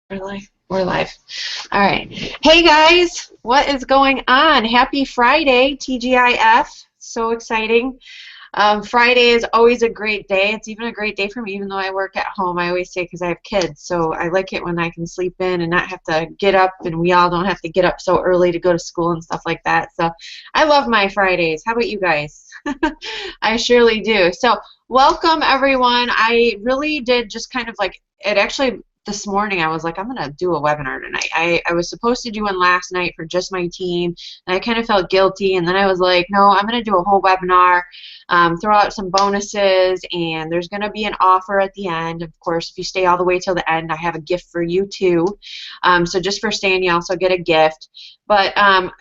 We're live. We're live. All right. Hey guys, what is going on? Happy Friday, TGIF. So exciting. Friday is always a great day. It's even a great day for me, even though I work at home. I always say because I have kids, so I like it when I can sleep in and not have to get up, and we all don't have to get up so early to go to school and stuff like that. So I love my Fridays. How about you guys? I surely do. So welcome everyone. I really did just kind of like it actually this morning I was like, I'm gonna do a webinar tonight. I was supposed to do one last night for just my team, and I kind of felt guilty, and then I was like, no, I'm gonna do a whole webinar, throw out some bonuses, and there's gonna be an offer at the end. Of course, if you stay all the way till the end, I have a gift for you too. So just for staying, you also get a gift. But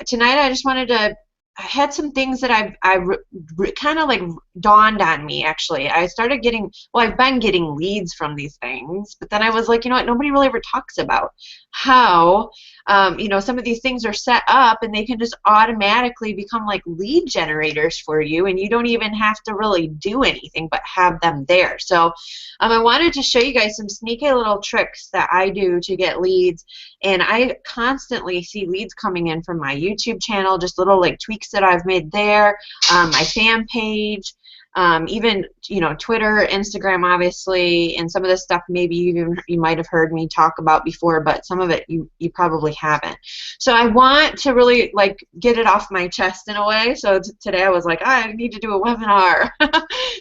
tonight I just wanted to I had some things that kind of like dawned on me, actually. I started getting, well, I've been getting leads from these things, but then I was like, you know what, nobody really ever talks about how, some of these things are set up and they can just automatically become like lead generators for you, and you don't even have to really do anything but have them there. So I wanted to show you guys some sneaky little tricks that I do to get leads, and I constantly see leads coming in from my YouTube channel, just little like tweaks that I've made there, my fan page, even Twitter, Instagram, obviously, and some of this stuff maybe you might have heard me talk about before, but some of it you probably haven't. So I want to really like get it off my chest in a way. So today I was like, I need to do a webinar.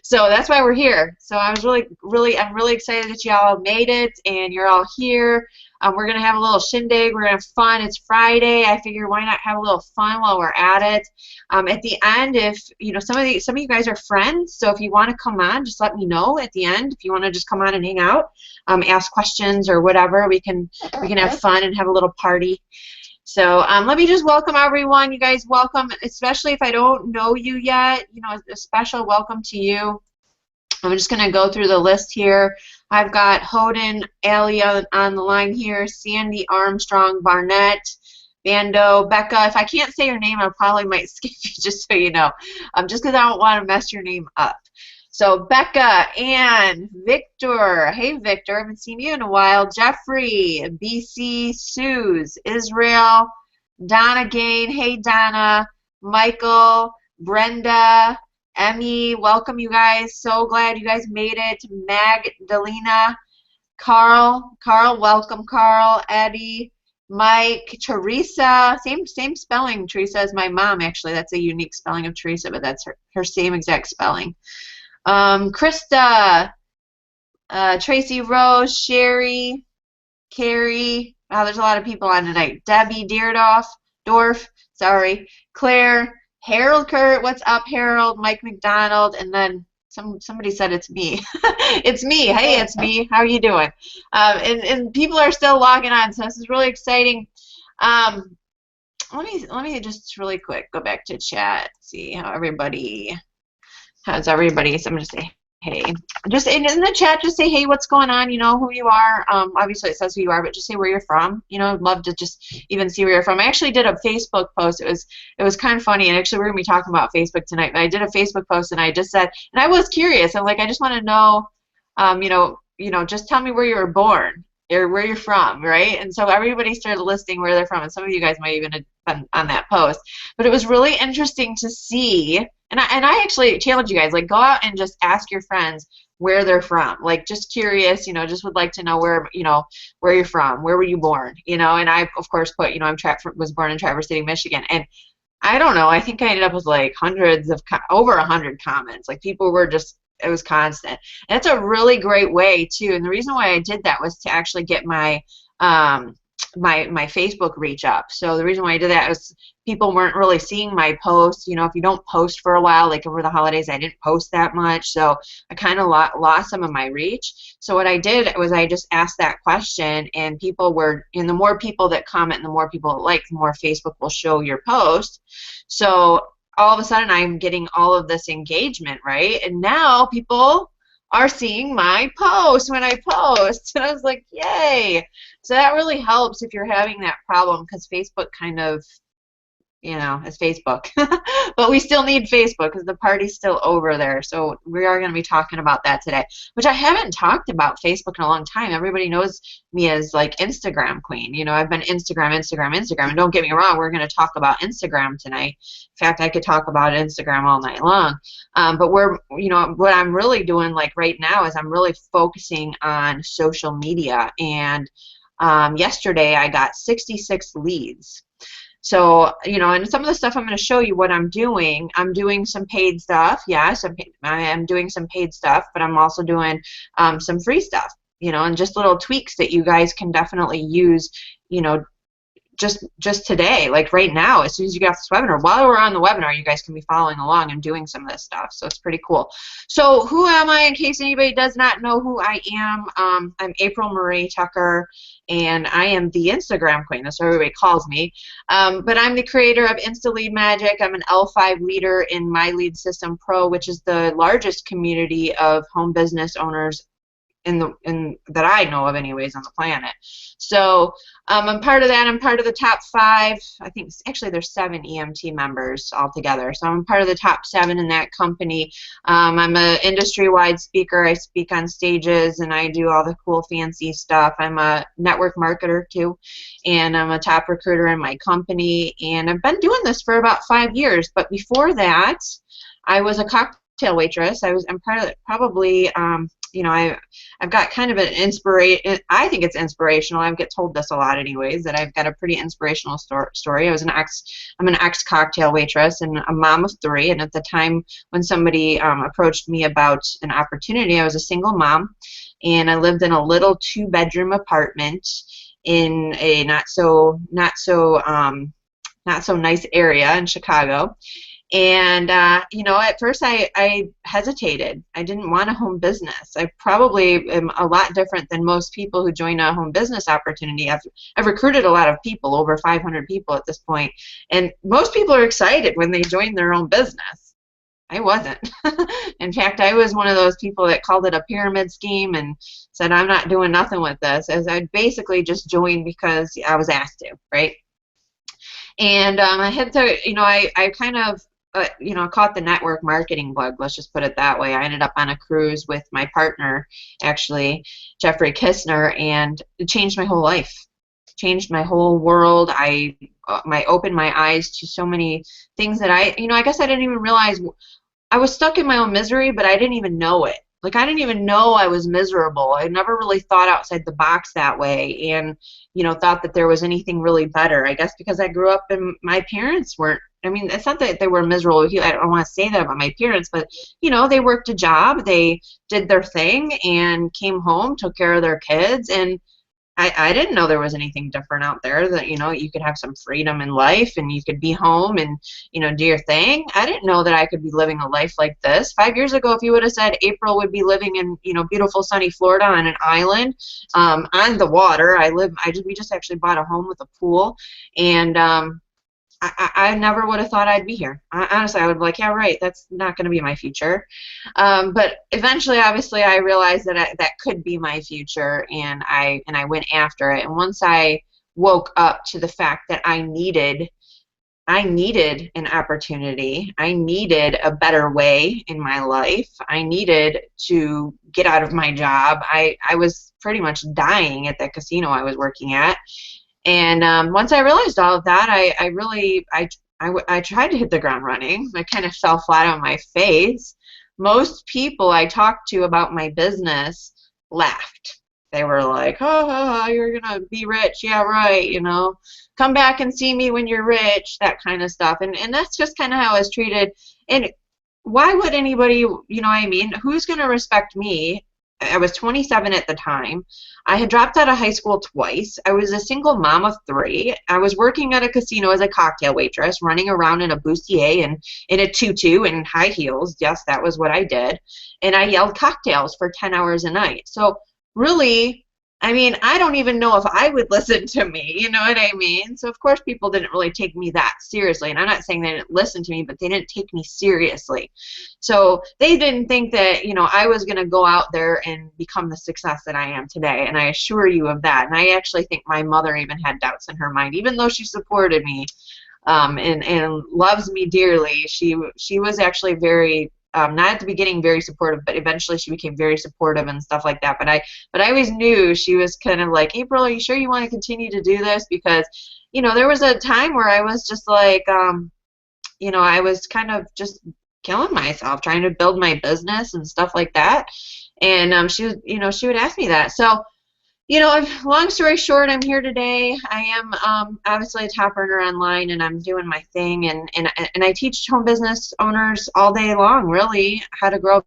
So that's why we're here. So I was I'm really excited that y'all made it and you're all here. We're going to have a little shindig. We're going to have fun. It's Friday. I figure why not have a little fun while we're at it. At the end, if some of you guys are friends, so if you want to come on, just let me know at the end. If you want to just come on and hang out, ask questions or whatever, we can have fun and have a little party. So let me just welcome everyone. You guys welcome, especially if I don't know you yet. A special welcome to you. I'm just going to go through the list here. I've got Hoden, Allie on the line here, Sandy, Armstrong, Barnett, Bando, Becca. If I can't say your name, I probably might skip you, just so you know, just because I don't want to mess your name up. So Becca, Ann, Victor. Hey, Victor. I haven't seen you in a while. Jeffrey, BC, Suze, Israel, Donna Gain. Hey, Donna. Michael, Brenda, Emmy, welcome you guys. So glad you guys made it. Magdalena, Carl, welcome Carl, Eddie, Mike, Teresa, same spelling, Teresa, as my mom, actually. That's a unique spelling of Teresa, but that's her same exact spelling. Krista, Tracy Rose, Sherry, Carrie. Wow, there's a lot of people on tonight. Debbie Dorf, sorry, Claire, Harold Kurt, what's up, Harold? Mike McDonald, and then somebody said it's me. It's me. Hey, it's me. How are you doing? And people are still logging on, so this is really exciting. Let me just really quick go back to chat, see how's everybody. So I'm gonna say hey. Just in the chat, just say hey, what's going on? Who you are. Obviously it says who you are, but just say where you're from. I'd love to just even see where you're from. I actually did a Facebook post. It was kind of funny, and actually we're gonna be talking about Facebook tonight. But I did a Facebook post, and I just said, and I was curious. I'm like, I just want to know, just tell me where you were born or where you're from, right? And so everybody started listing where they're from, and some of you guys might even have been on that post. But it was really interesting to see. And I actually challenge you guys, like, go out and just ask your friends where they're from. Like, just curious, just would like to know where you're from. Where were you born? And I, of course, put, was born in Traverse City, Michigan. And I don't know, I think I ended up with like over 100 comments. Like, people were just, it was constant. And it's a really great way, too. And the reason why I did that was to actually get my my Facebook reach up. So the reason why I did that was people weren't really seeing my posts. If you don't post for a while, like over the holidays, I didn't post that much, so I kind of lost some of my reach. So what I did was I just asked that question, and the more people that comment and the more people that like, the more Facebook will show your post. So all of a sudden I'm getting all of this engagement, right? And now people are seeing my post when I post. And I was like, yay. So that really helps if you're having that problem, because Facebook kind of, you know, as Facebook. But we still need Facebook because the party's still over there. So we are going to be talking about that today, which I haven't talked about Facebook in a long time. Everybody knows me as like Instagram queen. You know, I've been Instagram, Instagram, Instagram. And don't get me wrong, we're going to talk about Instagram tonight. In fact, I could talk about Instagram all night long. But you know, what I'm really doing like right now is I'm really focusing on social media. And yesterday I got 66 leads. So, you know, and some of the stuff I'm going to show you what I'm doing some paid stuff. Yes, I am doing some paid stuff, but I'm also doing some free stuff, you know, and just little tweaks that you guys can definitely use, you know, just today, like right now, as soon as you get off this webinar. While we're on the webinar, you guys can be following along and doing some of this stuff, so it's pretty cool. So who am I, in case anybody does not know who I am? I'm April Marie Tucker, and I am the Instagram queen. That's what everybody calls me. But I'm the creator of Insta Lead Magic. I'm an L5 leader in My Lead System Pro, which is the largest community of home business owners that I know of anyways on the planet. So I'm part of that. I'm part of the top 5. I think actually there's 7 EMT members altogether. So I'm part of the top 7 in that company. I'm an industry-wide speaker. I speak on stages and I do all the cool fancy stuff. I'm a network marketer too, and I'm a top recruiter in my company. And I've been doing this for about 5 years. But before that, I was a cocktail waitress. I'm probably you know, I've got kind of an inspiration. I think it's inspirational. I get told this a lot, anyways, that I've got a pretty inspirational story. I'm an ex-cocktail waitress and a mom of 3. And at the time when somebody approached me about an opportunity, I was a single mom, and I lived in a little 2-bedroom apartment in a not so nice area in Chicago. And, you know, at first I hesitated. I didn't want a home business. I probably am a lot different than most people who join a home business opportunity. I've recruited a lot of people, over 500 people at this point, and most people are excited when they join their own business. I wasn't. In fact, I was one of those people that called it a pyramid scheme and said, I'm not doing nothing with this, as I basically just joined because I was asked to, right? And I had to, you know, I kind of, you know, caught the network marketing bug, let's just put it that way. I ended up on a cruise with my partner, actually, Jeffrey Kistner, and it changed my whole life. Changed my whole world. I opened my eyes to so many things that you know, I guess I didn't even realize. I was stuck in my own misery, but I didn't even know it. Like, I didn't even know I was miserable. I never really thought outside the box that way, and, you know, thought that there was anything really better. I guess because I grew up and my parents weren't, I mean, it's not that they were miserable. I don't want to say that about my parents, but, you know, they worked a job, they did their thing, and came home, took care of their kids, and I didn't know there was anything different out there, that, you know, you could have some freedom in life and you could be home and, you know, do your thing. I didn't know that I could be living a life like this. 5 years ago, if you would have said April would be living in, you know, beautiful sunny Florida on an island on the water. We just actually bought a home with a pool, and I never would have thought I'd be here. Honestly, I would be like, yeah, right, that's not going to be my future. But eventually, obviously, I realized that that could be my future, and I went after it. And once I woke up to the fact that I needed an opportunity, I needed a better way in my life, I needed to get out of my job. I was pretty much dying at the casino I was working at. And once I realized all of that, I tried to hit the ground running. I kind of fell flat on my face. Most people I talked to about my business laughed. They were like, oh, you're going to be rich. Yeah, right, you know. Come back and see me when you're rich, that kind of stuff. And that's just kind of how I was treated. And why would anybody, you know what I mean? Who's going to respect me? I was 27 at the time. I had dropped out of high school twice. I was a single mom of 3. I was working at a casino as a cocktail waitress, running around in a bustier and in a tutu and high heels. Yes, that was what I did. And I yelled cocktails for 10 hours a night. So really, I mean, I don't even know if I would listen to me, you know what I mean? So of course people didn't really take me that seriously, and I'm not saying they didn't listen to me, but they didn't take me seriously. So they didn't think that, you know, I was going to go out there and become the success that I am today, and I assure you of that. And I actually think my mother even had doubts in her mind, even though she supported me. and loves me dearly. She was actually very not at the beginning very supportive, but eventually she became very supportive and stuff like that. But I always knew she was kind of like, April, are you sure you want to continue to do this? Because there was a time where I was just like I was kind of just killing myself trying to build my business and stuff like that. And she would ask me that. So long story short, I'm here today. I am obviously a top earner online, and I'm doing my thing, and I teach home business owners all day long, really, how to grow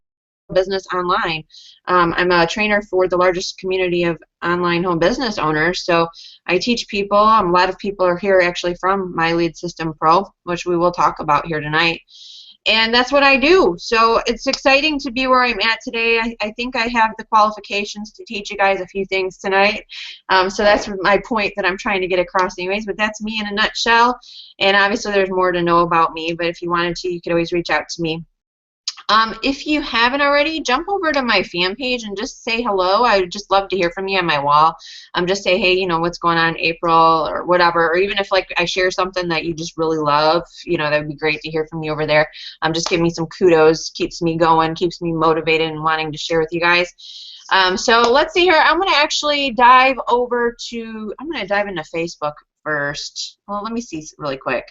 a business online. I'm a trainer for the largest community of online home business owners, so I teach people. A lot of people are here actually from My Lead System Pro, which we will talk about here tonight. And that's what I do. So it's exciting to be where I'm at today. I think I have the qualifications to teach you guys a few things tonight. So that's my point that I'm trying to get across anyways. But that's me in a nutshell. And obviously there's more to know about me. But if you wanted to, you could always reach out to me. If you haven't already, jump over to my fan page and just say hello. I would just love to hear from you on my wall. Just say, hey, what's going on, April, or whatever. Or even if like I share something that you just really love, that would be great to hear from you over there. Just give me some kudos, keeps me going, keeps me motivated and wanting to share with you guys. So let's see here. I'm going to actually dive into Facebook first. Well, let me see really quick.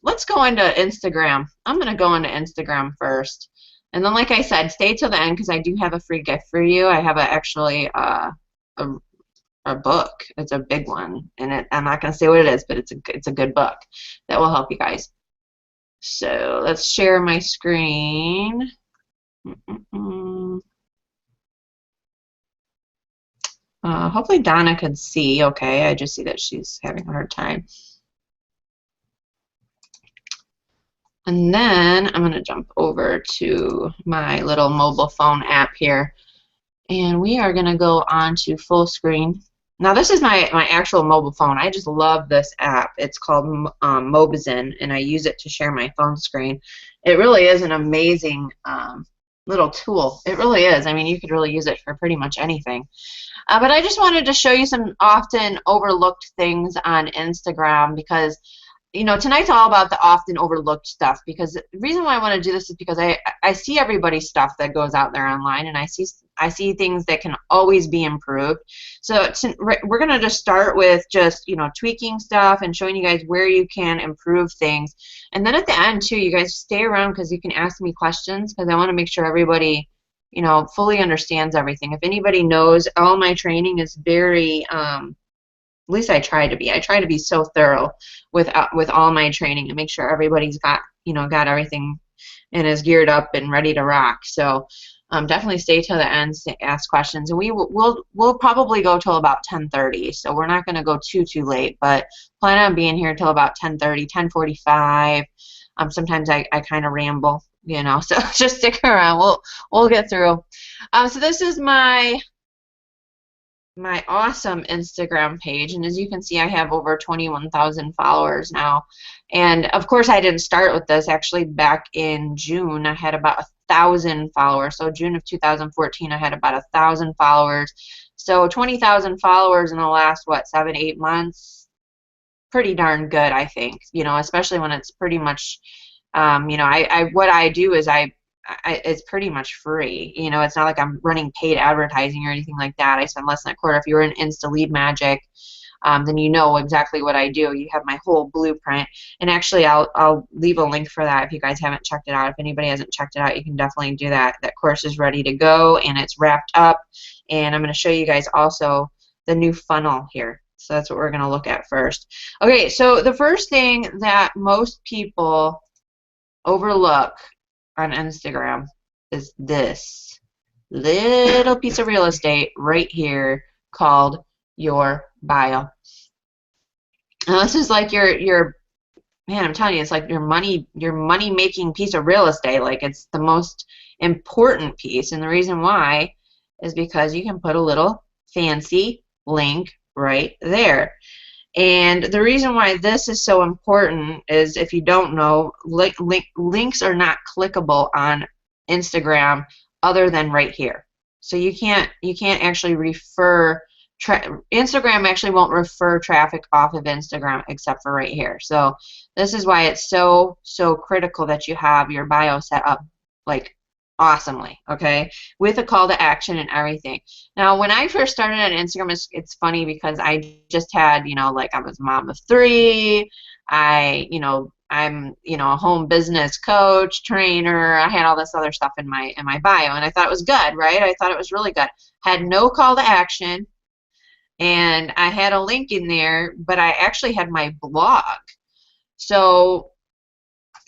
Let's go into Instagram. I'm gonna go into Instagram first, and then like I said, stay till the end because I do have a free gift for you. I have a book. It's a big one, and I'm not gonna say what it is, but it's a good book that will help you guys. So let's share my screen. Hopefully Donna could see. Okay, I just see that she's having a hard time. And then I'm going to jump over to my little mobile phone app here. And we are going to go on to full screen. Now this is my actual mobile phone. I just love this app. It's called Mobizin, and I use it to share my phone screen. It really is an amazing little tool. It really is. I mean, you could really use it for pretty much anything. But I just wanted to show you some often overlooked things on Instagram because tonight's all about the often overlooked stuff, because the reason why I want to do this is because I see everybody's stuff that goes out there online, and I see things that can always be improved. So we're going to just start with just, tweaking stuff and showing you guys where you can improve things. And then at the end, too, you guys stay around because you can ask me questions because I want to make sure everybody, fully understands everything. If anybody knows, all my training is very at least I try to be. I try to be so thorough with all my training and make sure everybody's got everything and is geared up and ready to rock. So definitely stay till the end to ask questions, and we'll probably go till about 10:30. So we're not going to go too late, but plan on being here till about 10:30, 10:45. Sometimes I kind of ramble, so just stick around. We'll get through. So this is my awesome Instagram page, and as you can see, I have over 21,000 followers now. And of course I didn't start with this. Actually, back in June I had about 1,000 followers. So June of 2014 I had about 1,000 followers. So 20,000 followers in the last 7-8 months, pretty darn good, I think, especially when it's pretty much what I do is it's pretty much free. It's not like I'm running paid advertising or anything like that. I spend less than a quarter. If you're in Insta Lead Magic, then you know exactly what I do. You have my whole blueprint. And actually, I'll leave a link for that if you guys haven't checked it out. If anybody hasn't checked it out, you can definitely do that. That course is ready to go, and it's wrapped up. And I'm going to show you guys also the new funnel here. So that's what we're going to look at first. Okay, so the first thing that most people overlook on Instagram is this little piece of real estate right here called your bio. Now this is like your man, I'm telling you, it's like your money making piece of real estate. Like, it's the most important piece, and the reason why is because you can put a little fancy link right there. And the reason why this is so important is, if you don't know, links are not clickable on Instagram other than right here. So you can't actually refer Instagram actually won't refer traffic off of Instagram except for right here. So this is why it's so critical that you have your bio set up like awesomely, okay, with a call to action and everything. Now, when I first started on Instagram, it's funny because I just had, like I was a mom of 3. I'm, a home business coach, trainer. I had all this other stuff in my bio, and I thought it was good, right? I thought it was really good. Had no call to action, and I had a link in there, but I actually had my blog. So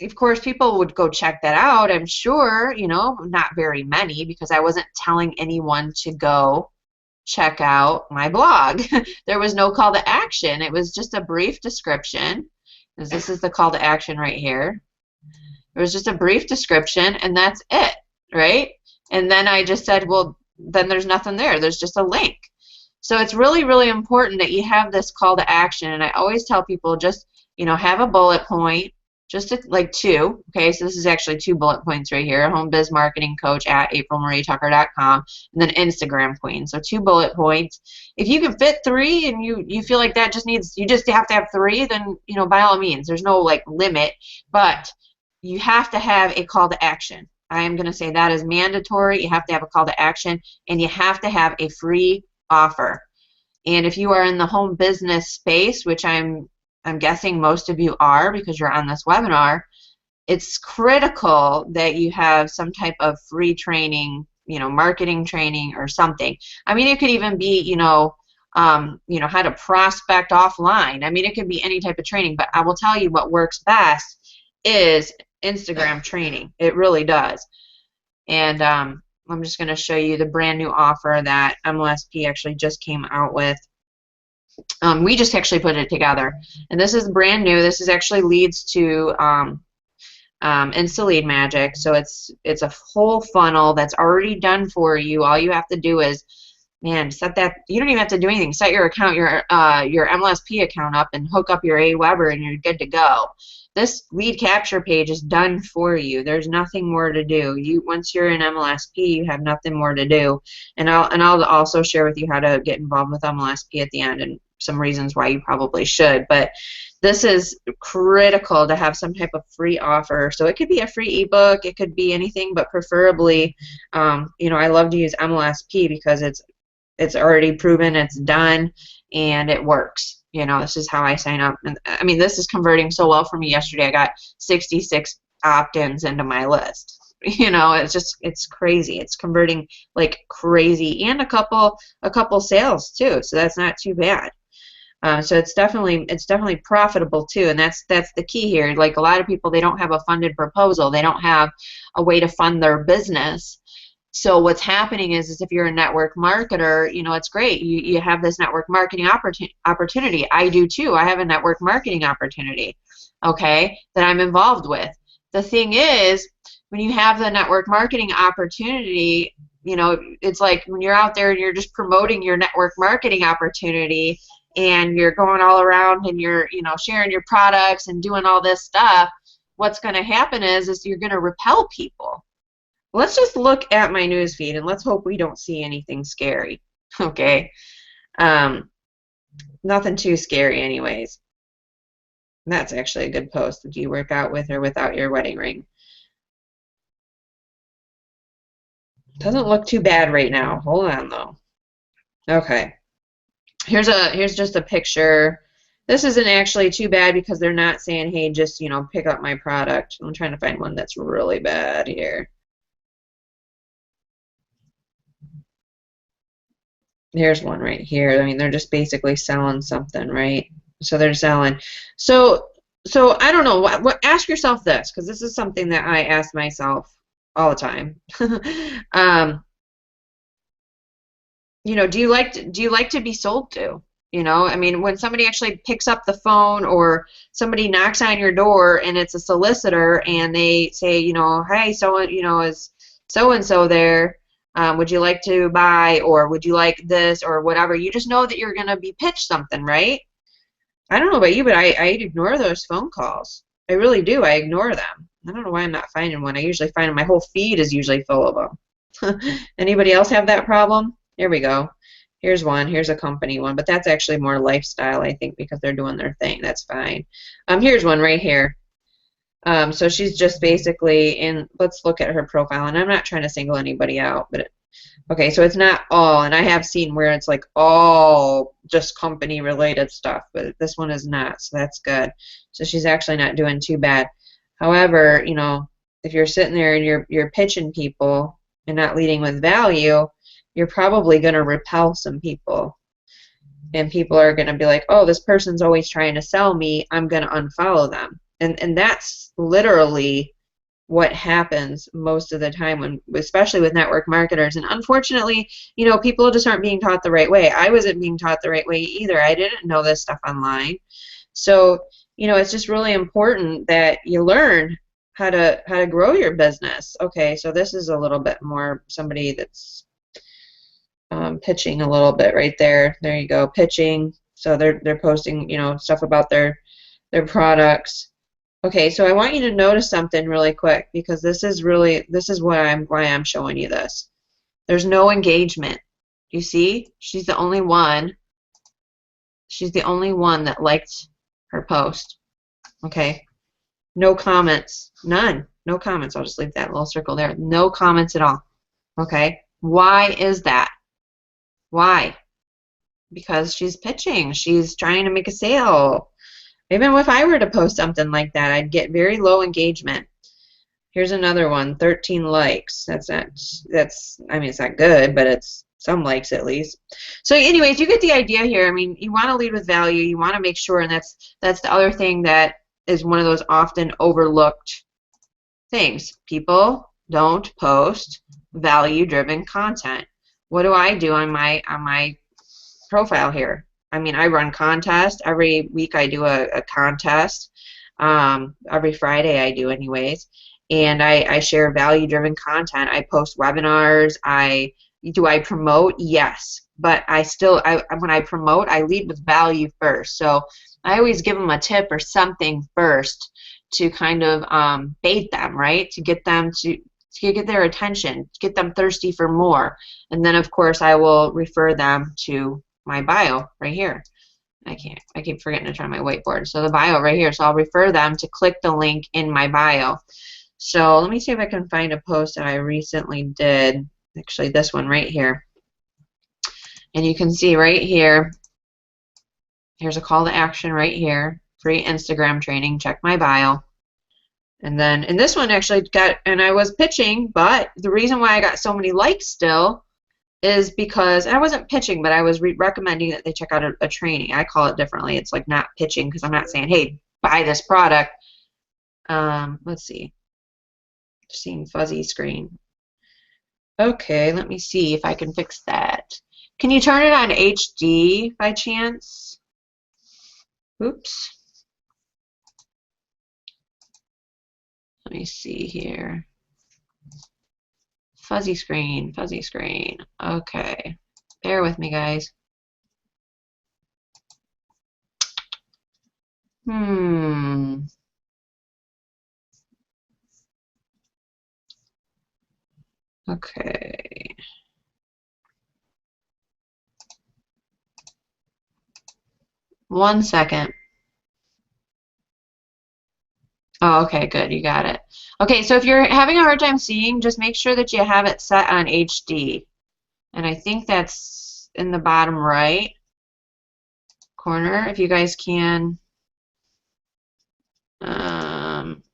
of course, people would go check that out, I'm sure, not very many, because I wasn't telling anyone to go check out my blog. There was no call to action. It was just a brief description. This is the call to action right here. It was just a brief description, and that's it, right? And then I just said, well, then there's nothing there. There's just a link. So it's really, really important that you have this call to action, and I always tell people just, have a bullet point, just like 2, okay, so this is actually 2 bullet points right here, home biz marketing coach at aprilmarietucker.com, and then Instagram queen, so 2 bullet points. If you can fit 3 and you feel like that you just have to have 3, then, by all means, there's no like limit, but you have to have a call to action. I am going to say that is mandatory. You have to have a call to action, and you have to have a free offer. And if you are in the home business space, which I'm guessing most of you are because you're on this webinar, it's critical that you have some type of free training, marketing training or something. I mean, it could even be, how to prospect offline. I mean, it could be any type of training, but I will tell you what works best is Instagram training. It really does. And I'm just going to show you the brand new offer that MLSP actually just came out with. We just actually put it together, and this is brand new. This is actually leads to Insta Lead Magic, so it's a whole funnel that's already done for you. All you have to do is, set that. You don't even have to do anything. Set your account, your MLSP account up, and hook up your Aweber, and you're good to go. This lead capture page is done for you. There's nothing more to do. Once you're in MLSP, you have nothing more to do. And I'll also share with you how to get involved with MLSP at the end and some reasons why you probably should. But this is critical to have some type of free offer. So it could be a free ebook, it could be anything, but preferably, I love to use MLSP because it's already proven, it's done, and it works. This is how I sign up. And I mean, this is converting so well for me. Yesterday I got 66 opt-ins into my list. It's crazy. It's converting like crazy, and a couple sales too. So that's not too bad. So it's definitely profitable too, and that's the key here. Like a lot of people, they don't have a funded proposal. They don't have a way to fund their business. So what's happening is if you're a network marketer, it's great. You have this network marketing opportunity. I do too. I have a network marketing opportunity, okay, that I'm involved with. The thing is, when you have the network marketing opportunity, it's like when you're out there and you're just promoting your network marketing opportunity and you're going all around and you're, sharing your products and doing all this stuff, what's going to happen is you're going to repel people. Let's just look at my news feed and let's hope we don't see anything scary. Okay. Nothing too scary anyways. That's actually a good post. Do you work out with or without your wedding ring? Doesn't look too bad right now. Hold on though. Okay. Here's just a picture. This isn't actually too bad because they're not saying, hey, just, pick up my product. I'm trying to find one that's really bad here. Here's one right here. I mean, they're just basically selling something, right? So they're selling. So I don't know. Ask yourself this, because this is something that I ask myself all the time. Do you like to be sold to? I mean, when somebody actually picks up the phone or somebody knocks on your door and it's a solicitor and they say, hey, is so-and-so there? Would you like to buy, or would you like this, or whatever? You just know that you're going to be pitched something, right? I don't know about you, but I ignore those phone calls. I really do. I ignore them. I don't know why I'm not finding one. I usually find them. My whole feed is usually full of them. Anybody else have that problem? Here we go. Here's one. Here's a company one, but that's actually more lifestyle, I think, because they're doing their thing. That's fine. Here's one right here. So she's just basically in, let's look at her profile, and I'm not trying to single anybody out, but okay, so it's not all, and I have seen where it's like all just company related stuff, but this one is not, so that's good. So she's actually not doing too bad. However, you know, if you're sitting there and you're pitching people and not leading with value, you're probably going to repel some people. And people are going to be like, oh, this person's always trying to sell me, I'm going to unfollow them. And that's literally what happens most of the time, when, especially with network marketers. And unfortunately, you know, people just aren't being taught the right way. I wasn't being taught the right way either. I didn't know this stuff online. So, you know, it's just really important that you learn how to grow your business. Okay, so this is a little bit more somebody that's pitching a little bit right there. There you go, pitching. So they're posting, you know, stuff about their products. Okay, so I want you to notice something really quick, because this is why I'm showing you this. There's no engagement. You see, she's the only one. She's the only one that liked her post. Okay, no comments, none, no comments. I'll just leave that little circle there. No comments at all. Okay, why is that? Why? Because she's pitching. She's trying to make a sale. Even if I were to post something like that, I'd get very low engagement. Here's another one, 13 likes. I mean, it's not good, but it's some likes at least. So anyways, you get the idea here. I mean, you want to lead with value. You want to make sure, and that's the other thing that is one of those often overlooked things. People don't post value-driven content. What do I do on my profile here? I mean, I run contests. Every week I do a contest. Every Friday I do anyways. And I share value-driven content. I post webinars. Do I promote? Yes. But when I promote, I lead with value first. So I always give them a tip or something first to kind of bait them, right? To get them to get their attention, to get them thirsty for more. And then, of course, I will refer them to my bio right here. I keep forgetting to turn my whiteboard. So the bio right here. So I'll refer them to click the link in my bio. So let me see if I can find a post that I recently did. Actually, this one right here. And you can see right here, here's a call to action right here. Free Instagram training. Check my bio. And then, and this one actually got, and I was pitching, but the reason why I got so many likes still is because, and I wasn't pitching, but I was recommending that they check out a training. I call it differently. It's like not pitching, because I'm not saying, hey, buy this product. Let's see. Seeing fuzzy screen. Okay, let me see if I can fix that. Can you turn it on HD by chance? Oops. Let me see here. Fuzzy screen, fuzzy screen. Okay. Bear with me, guys. Okay. One second. Oh, okay, good. You got it. Okay, so if you're having a hard time seeing, just make sure that you have it set on HD. And I think that's in the bottom right corner. If you guys can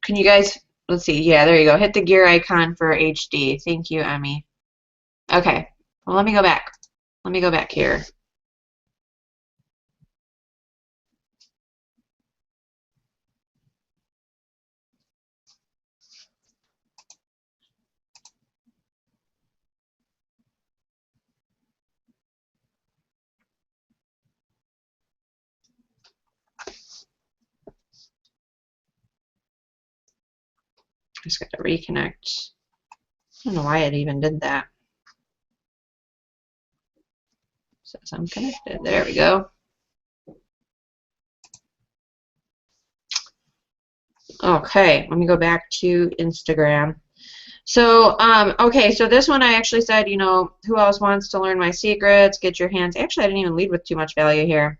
you guys, let's see, yeah, there you go. Hit the gear icon for HD. Thank you, Emmy. Okay, well, let me go back. Let me go back here. Just got to reconnect. I don't know why it even did that. Says I'm connected. There we go. Okay, let me go back to Instagram. So, okay, so this one I actually said, you know, who else wants to learn my secrets? Get your hands. Actually, I didn't even lead with too much value here.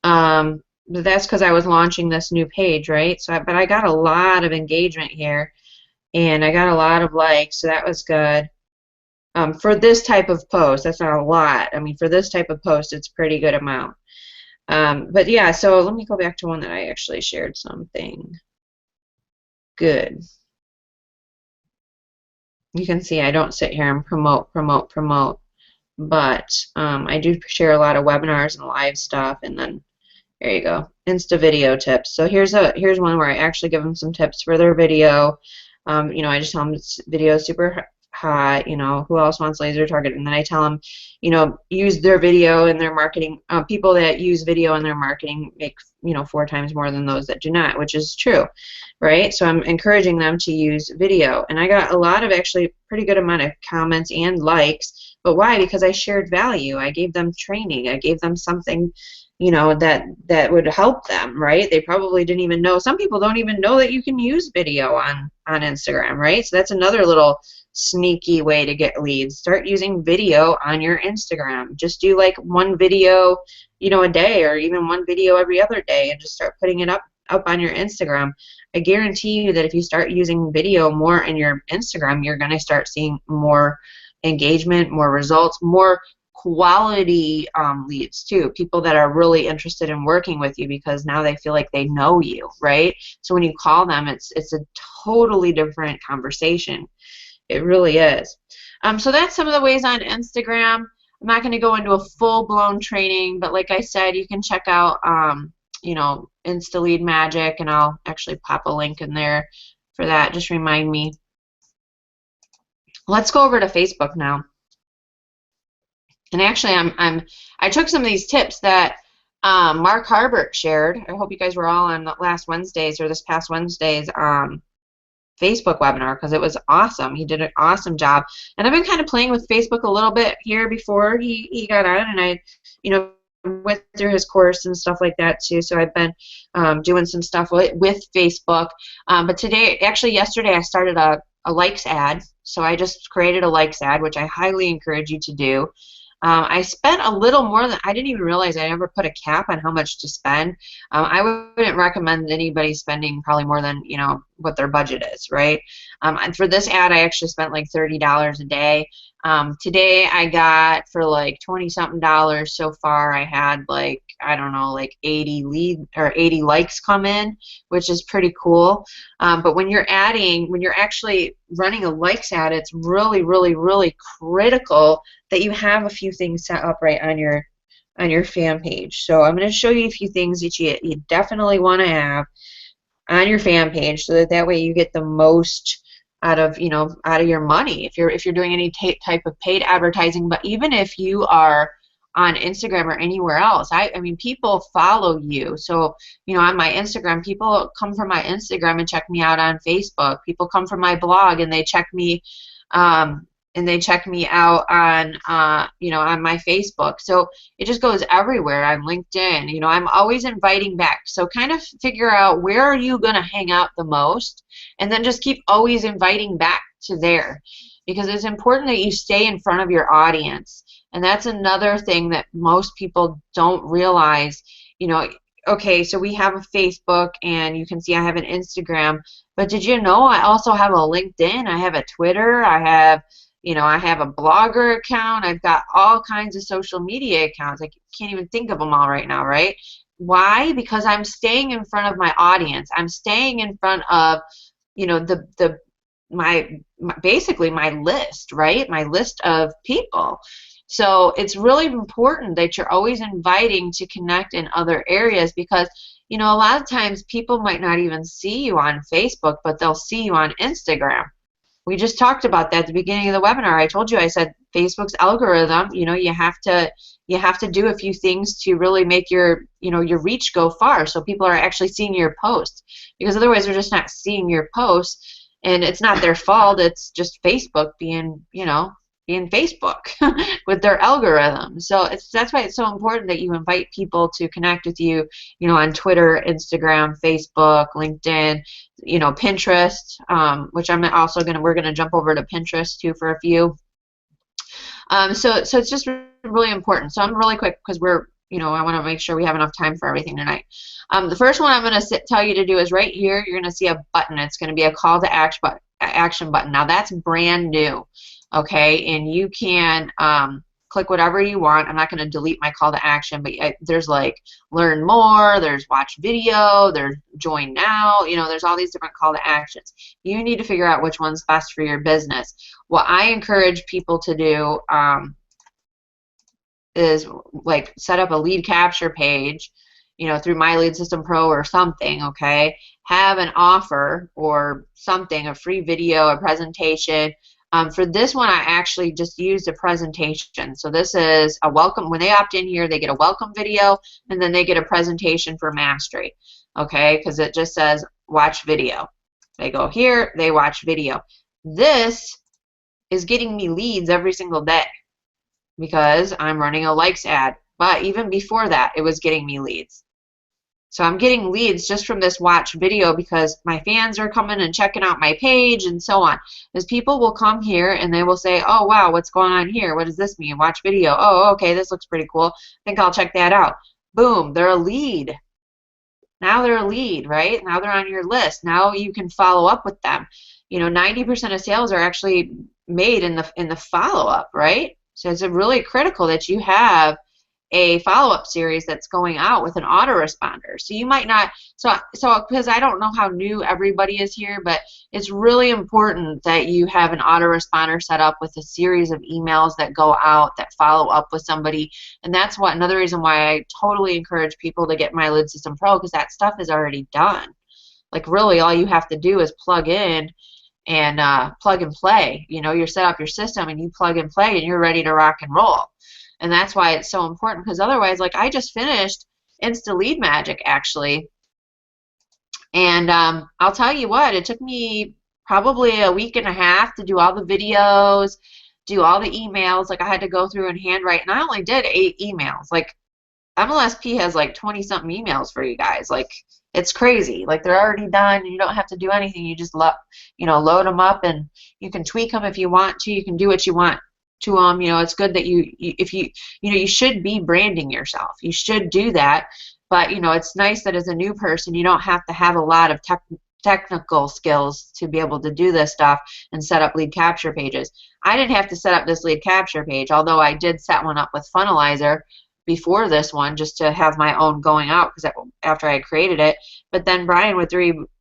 But that's because I was launching this new page, right? So, but I got a lot of engagement here, and I got a lot of likes, so that was good. For this type of post, that's not a lot. I mean, for this type of post, it's a pretty good amount. But yeah, so let me go back to one that I actually shared something good. You can see I don't sit here and promote, but I do share a lot of webinars and live stuff, and then there you go, Insta video tips. So here's one where I actually give them some tips for their video. You know, I just tell them this video is super hot. You know, who else wants laser target? And then I tell them, you know, use their video in their marketing. People that use video in their marketing make, you know, 4 times more than those that do not, which is true, right? So I'm encouraging them to use video, and I got a lot of actually pretty good amount of comments and likes. But why? Because I shared value. I gave them training. I gave them something, you know, that would help them, right? They probably didn't even know. Some people don't even know that you can use video on Instagram, right? So that's another little sneaky way to get leads. Start using video on your Instagram. Just do like 1 video, you know, a day, or even 1 video every other day, and just start putting it up on your Instagram. I guarantee you that if you start using video more in your Instagram, you're going to start seeing more engagement, more results, more quality leads too, people that are really interested in working with you because now they feel like they know you, right? So when you call them, it's a totally different conversation. It really is. So that's some of the ways on Instagram. I'm not going to go into a full-blown training, but like I said, you can check out you know, Insta Lead Magic, and I'll actually pop a link in there for that. Just remind me. Let's go over to Facebook now. And actually, I took some of these tips that Mark Harbert shared. I hope you guys were all on last Wednesday's or this past Wednesday's Facebook webinar, because it was awesome. He did an awesome job. And I've been kind of playing with Facebook a little bit here before he got on, and I, you know, went through his course and stuff like that too. So I've been doing some stuff with Facebook. But today, actually yesterday, I started a likes ad. So I just created a likes ad, which I highly encourage you to do. I spent a little more than, I didn't even realize I ever put a cap on how much to spend. I wouldn't recommend anybody spending probably more than, you know, what their budget is, right? And for this ad, I actually spent like $30 a day. Today I got for like $20-something so far. I had like, I don't know, like 80 likes come in, which is pretty cool. But when you're actually running a likes ad, it's really, really, really critical that you have a few things set up right on your fan page. So I'm going to show you a few things that you definitely want to have on your fan page, so that way you get the most out of your money if you're doing any type of paid advertising. But even if you are on Instagram or anywhere else, I mean, people follow you. So, you know, on my Instagram, people come from my Instagram and check me out on Facebook. People come from my blog and they check me out on you know, on my Facebook. So it just goes everywhere. On LinkedIn, you know, I'm always inviting back. So kind of figure out where are you going to hang out the most, and then just keep always inviting back to there, because it's important that you stay in front of your audience. And that's another thing that most people don't realize. You know, okay, so we have a Facebook, and you can see I have an Instagram, but did you know I also have a LinkedIn, I have a Twitter, I have a blogger account, I've got all kinds of social media accounts. I can't even think of them all right now, right? Why? Because I'm staying in front of my audience. I'm staying in front of, you know, basically my list, right? My list of people. So it's really important that you're always inviting to connect in other areas, because, you know, a lot of times people might not even see you on Facebook, but they'll see you on Instagram. We just talked about that at the beginning of the webinar. I told you, I said Facebook's algorithm, you know, you have to do a few things to really make your reach go far, so people are actually seeing your posts, because otherwise they're just not seeing your posts, and it's not their fault. It's just Facebook being, you know, in Facebook with their algorithm. So that's why it's so important that you invite people to connect with you, you know, on Twitter, Instagram, Facebook, LinkedIn, you know, Pinterest, which we're gonna jump over to Pinterest too for a few. So it's just really important. So I'm really quick because I want to make sure we have enough time for everything tonight. The first one I'm going to tell you to do is right here. You're going to see a button. It's going to be a call to action button. Now that's brand new, okay? And you can click whatever you want. I'm not going to delete my call to action, but there's like learn more, there's watch video, there's join now. You know, there's all these different call to actions. You need to figure out which one's best for your business. What I encourage people to do is like set up a lead capture page, you know, through My Lead System Pro or something, okay? Have an offer or something, a free video, a presentation. For this one, I actually just used a presentation. So this is a welcome. When they opt in here, they get a welcome video, and then they get a presentation for mastery, okay? Because it just says watch video. They go here, they watch video. This is getting me leads every single day because I'm running a likes ad. But even before that, it was getting me leads. So I'm getting leads just from this watch video because my fans are coming and checking out my page and so on. As people will come here and they will say, oh, wow, what's going on here? What does this mean? Watch video. Oh, okay, this looks pretty cool. I think I'll check that out. Boom, they're a lead. Now they're a lead, right? Now they're on your list. Now you can follow up with them. You know, 90% of sales are actually made in the follow-up, right? So it's really critical that you have a follow-up series that's going out with an autoresponder. So you might not, so because I don't know how new everybody is here, but it's really important that you have an autoresponder set up with a series of emails that go out that follow up with somebody. And that's another reason why I totally encourage people to get My Lead System Pro, because that stuff is already done. Like really all you have to do is plug in and plug and play. You know, you set up your system and you plug and play and you're ready to rock and roll. And that's why it's so important, because otherwise, like I just finished Insta Lead Magic actually, and I'll tell you what, it took me probably a week and a half to do all the videos, do all the emails. Like I had to go through and handwrite, and I only did 8 emails. Like MLSP has like 20-something emails for you guys. Like it's crazy. Like they're already done, and you don't have to do anything. You just load them up, and you can tweak them if you want to. You can do what you want to them. You know, it's good that you should be branding yourself. You should do that. But you know, it's nice that as a new person, you don't have to have a lot of technical skills to be able to do this stuff and set up lead capture pages. I didn't have to set up this lead capture page, although I did set one up with Funnelizer before this one just to have my own going out because after I created it. But then Brian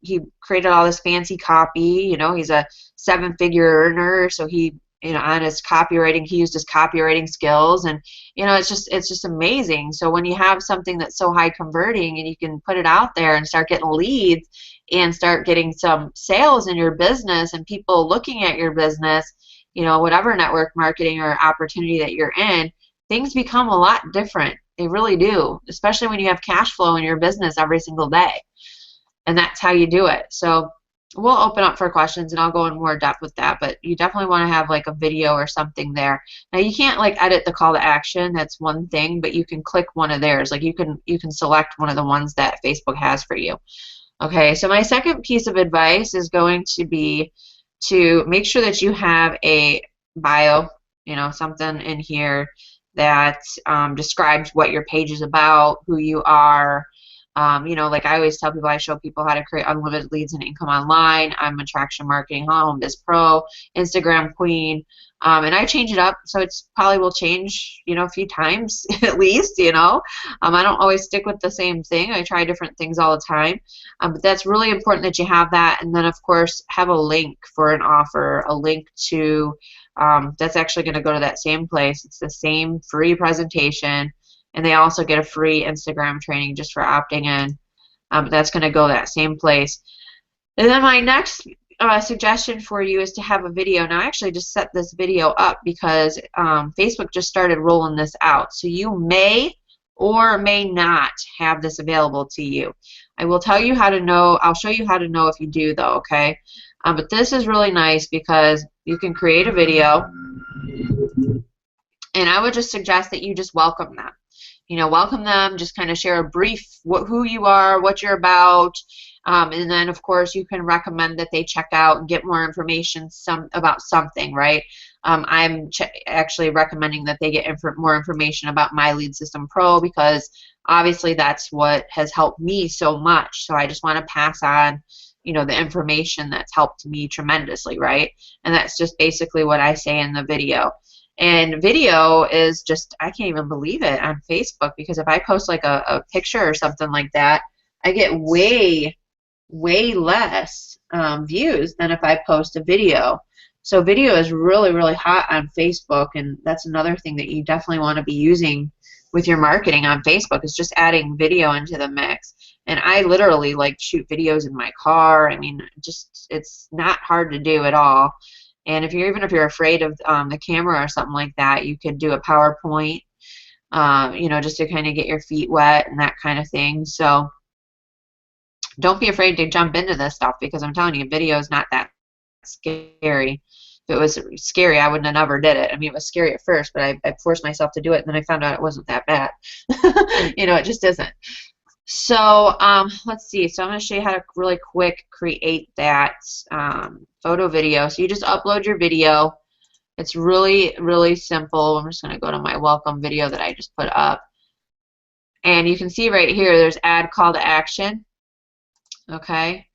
he created all this fancy copy. You know, he's a 7-figure earner, so he, you know, on his copywriting, he used his copywriting skills, and you know, it's just amazing. So when you have something that's so high converting and you can put it out there and start getting leads and start getting some sales in your business and people looking at your business, you know, whatever network marketing or opportunity that you're in, things become a lot different. They really do, especially when you have cash flow in your business every single day. And that's how you do it. So we'll open up for questions and I'll go in more depth with that, but you definitely want to have like a video or something there. Now you can't like edit the call to action, that's one thing, but you can click one of theirs. Like you can select one of the ones that Facebook has for you. Okay, so my second piece of advice is going to be to make sure that you have a bio, you know, something in here that describes what your page is about, who you are. You know, like I always tell people, I show people how to create unlimited leads and income online. I'm a traction marketing home biz pro, Instagram queen, and I change it up, so it's probably will change, you know, a few times at least. You know, I don't always stick with the same thing. I try different things all the time, but that's really important that you have that, and then of course have a link for an offer, a link to that's actually going to go to that same place. It's the same free presentation. And they also get a free Instagram training just for opting in. That's going to go that same place. And then my next suggestion for you is to have a video. Now I actually just set this video up because Facebook just started rolling this out. So you may or may not have this available to you. I will tell you how to know. I'll show you how to know if you do though, okay? But this is really nice because you can create a video. And I would just suggest that you just welcome them. You know, welcome them, just kind of share a brief who you are, what you're about, and then of course you can recommend that they check out and get more information about something, right? I'm actually recommending that they get more information about My Lead System Pro, because obviously that's what has helped me so much. So I just want to pass on, you know, the information that's helped me tremendously, right? And that's just basically what I say in the video. And video is just, I can't even believe it on Facebook, because if I post like a picture or something like that, I get way less views than if I post a video. So video is really hot on Facebook, and that's another thing that you definitely want to be using with your marketing on Facebook, is just adding video into the mix. And I literally like shoot videos in my car. I mean, just, it's not hard to do at all. And even if you're afraid of the camera or something like that, you could do a PowerPoint, you know, just to kind of get your feet wet and that kind of thing. So don't be afraid to jump into this stuff, because I'm telling you, video is not that scary. If it was scary, I wouldn't have never did it. I mean, it was scary at first, but I forced myself to do it, and then I found out it wasn't that bad. You know, it just isn't. So let's see. So I'm going to show you how to really quick create that photo video. So you just upload your video. It's really simple. I'm just going to go to my welcome video that I just put up. And you can see right here, there's add call to action. Okay.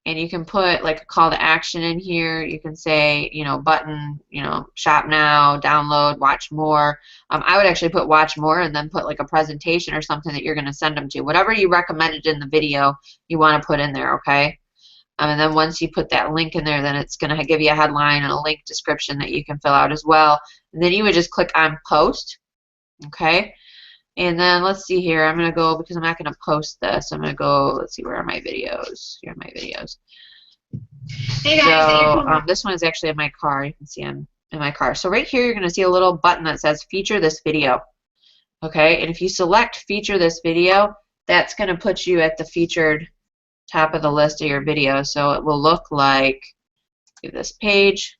And you can put like a call to action in here. You can say, you know, button, you know, shop now, download, watch more. I would actually put watch more and then put like a presentation or something that you're going to send them to. Whatever you recommended in the video, you want to put in there, okay? And then once you put that link in there, then it's going to give you a headline and a link description that you can fill out as well. And then you would just click on post, okay? And then let's see here. I'm going to go, because I'm not going to post this. I'm going to go, let's see, where are my videos? Here are my videos. Hey guys, so this one is actually in my car. You can see I'm in my car. So right here, you're going to see a little button that says feature this video. Okay, and if you select feature this video, that's going to put you at the featured top of the list of your videos. So it will look like this page.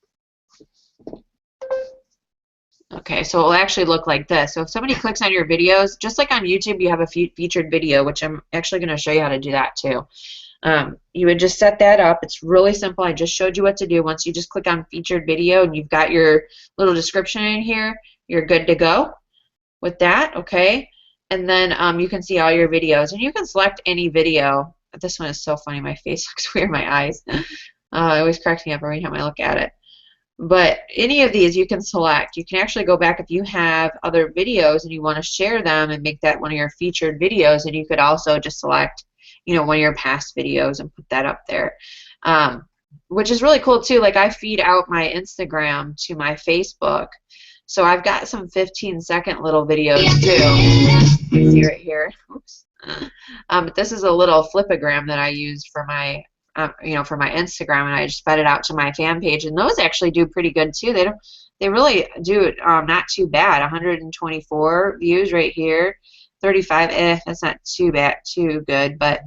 Okay, so it will actually look like this. So if somebody clicks on your videos, just like on YouTube, you have a featured video, which I'm actually going to show you how to do that too. You would just set that up. It's really simple. I just showed you what to do. Once you just click on featured video and you've got your little description in here, you're good to go with that, okay? And then you can see all your videos, and you can select any video. This one is so funny. My face looks weird, my eyes. It always cracks me up every time I look at it. But any of these you can select. You can actually go back if you have other videos and you want to share them and make that one of your featured videos, and you could also just select, you know, one of your past videos and put that up there, which is really cool too. Like I feed out my Instagram to my Facebook, so I've got some 15-second little videos too. You can see right here. Oops. But this is a little flipogram that I used for my you know, for my Instagram, and I just fed it out to my fan page, and those actually do pretty good too. They really do not too bad. 124 views right here, 35. That's not too good, but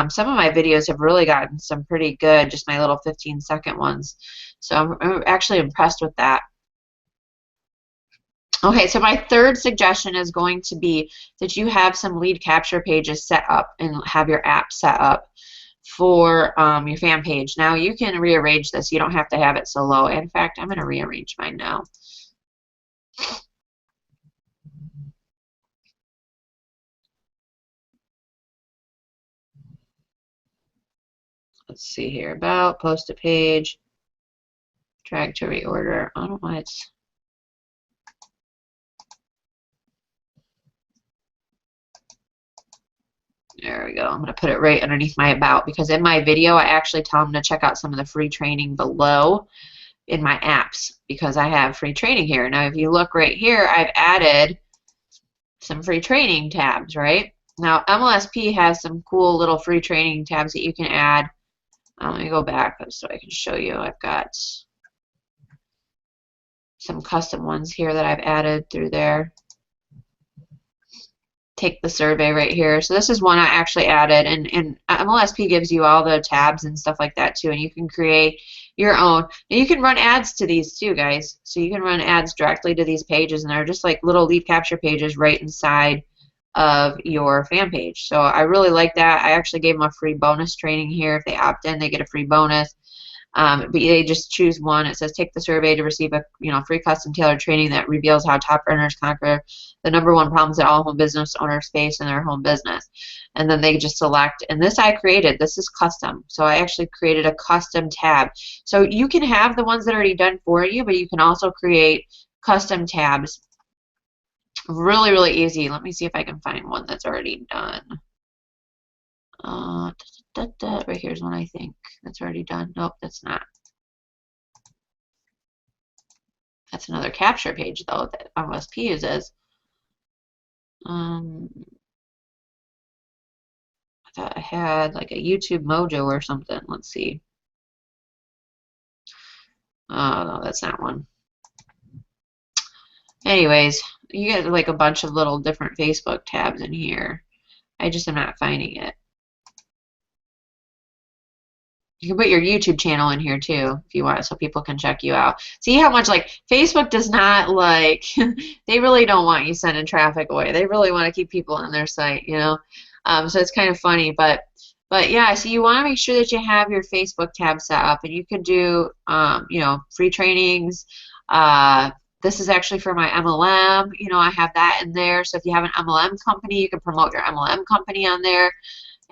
some of my videos have really gotten some pretty good, just my little 15-second ones. So I'm actually impressed with that. Okay, so my third suggestion is going to be that you have some lead capture pages set up and have your app set up for your fan page. Now you can rearrange this. You don't have to have it so low. In fact, I'm going to rearrange mine now. Let's see here. About, post a page, drag to reorder. I don't know why it's... There we go. I'm going to put it right underneath my about, because in my video I actually tell them to check out some of the free training below in my apps, because I have free training here. Now if you look right here, I've added some free training tabs, right? Now MLSP has some cool little free training tabs that you can add. Let me go back so I can show you. I've got some custom ones here that I've added through there. take the survey right here. So this is one I actually added, and MLSP gives you all the tabs and stuff like that too, and you can create your own. And you can run ads to these too, guys. So you can run ads directly to these pages, and they're just like little lead capture pages right inside of your fan page. So I really like that. I actually gave them a free bonus training here. If they opt in, they get a free bonus. But they just choose one. It says take the survey to receive a free custom tailored training that reveals how top earners conquer the #1 problems that all home business owners face in their home business. And then they just select, and this I created. This is custom. So I actually created a custom tab. So you can have the ones that are already done for you, but you can also create custom tabs. Really, really easy. Let me see if I can find one that's already done. Right here's one I think that's already done. Nope, that's not. That's another capture page though that MLSP uses. I thought I had like a YouTube Mojo or something. Let's see. Oh no, that's not one. Anyways, you get like a bunch of little different Facebook tabs in here. I just am not finding it. You can put your YouTube channel in here too if you want, so people can check you out. See how much like Facebook does not like, they really don't want you sending traffic away. They really want to keep people on their site, you know. So it's kind of funny, but yeah. So you want to make sure that you have your Facebook tab set up, and you could do free trainings. This is actually for my MLM. I have that in there. So if you have an MLM company, you can promote your MLM company on there.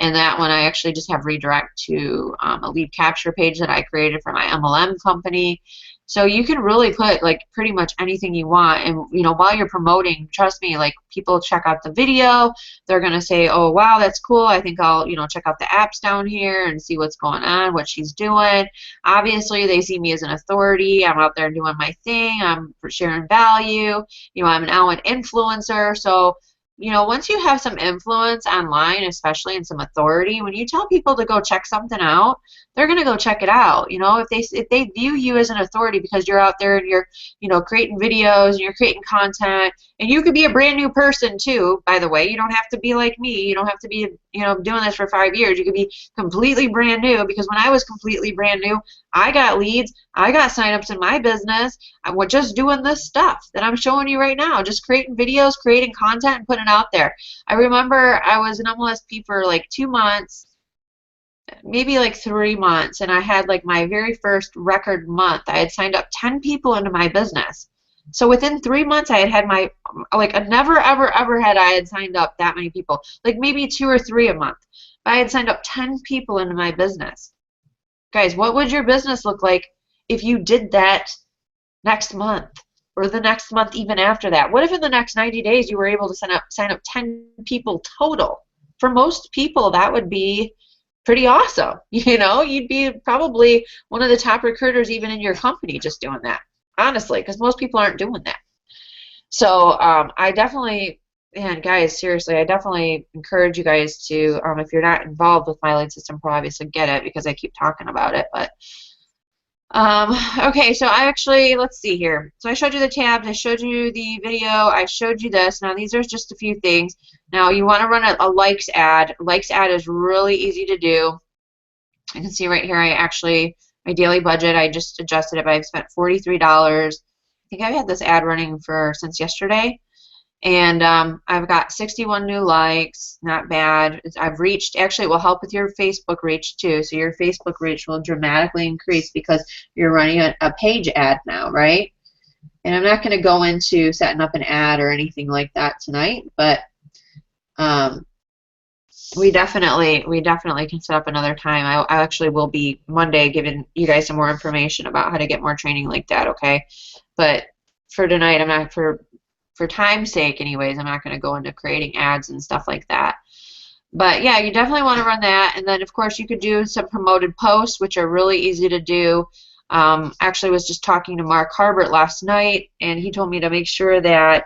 And that one I actually just have redirect to a lead capture page that I created for my MLM company. So you can really put like pretty much anything you want. And while you're promoting, trust me, like people check out the video, they're gonna say, oh wow, that's cool. I think I'll check out the apps down here and see what's going on, what she's doing. Obviously, they see me as an authority. I'm out there doing my thing. I'm sharing value. I'm now an influencer. So once you have some influence online, especially in some authority, when you tell people to go check something out, they're going to go check it out. If they view you as an authority because you're out there and you're, creating videos and you're creating content, and you could be a brand new person too, by the way. You don't have to be like me. You don't have to be, doing this for 5 years. You could be completely brand new, because when I was completely brand new, I got leads, I got signups in my business. I was just doing this stuff that I'm showing you right now, just creating videos, creating content, and putting it out there. I remember I was an MLSP for like 2 months, maybe like 3 months, and I had like my very first record month. I had signed up 10 people into my business. So within 3 months, I had my, like, never, ever, ever had I had signed up that many people. Like maybe 2 or 3 a month. But I had signed up 10 people into my business. Guys, what would your business look like if you did that next month, or the next month even after that? What if in the next 90 days you were able to sign up 10 people total? For most people, that would be pretty awesome. You'd be probably one of the top recruiters even in your company just doing that, honestly, because most people aren't doing that. So I definitely, and guys, seriously, I definitely encourage you guys to, if you're not involved with My Lead System Pro, obviously get it, because I keep talking about it. But okay, so I actually, let's see here. So I showed you the tabs, I showed you the video, I showed you this. Now these are just a few things. Now you want to run a likes ad. Likes ad is really easy to do. You can see right here, my daily budget, I just adjusted it, but I've spent $43. I think I've had this ad running since yesterday. And I've got 61 new likes, not bad. I've reached, actually it will help with your Facebook reach too. So your Facebook reach will dramatically increase because you're running a page ad now, right? And I'm not going to go into setting up an ad or anything like that tonight, but we definitely can set up another time. I actually will be Monday giving you guys some more information about how to get more training like that, okay? But for tonight, I'm not, for time's sake anyways, I'm not going to go into creating ads and stuff like that. But yeah, you definitely want to run that. And then of course you could do some promoted posts, which are really easy to do. Actually was just talking to Mark Harbert last night, and he told me to make sure that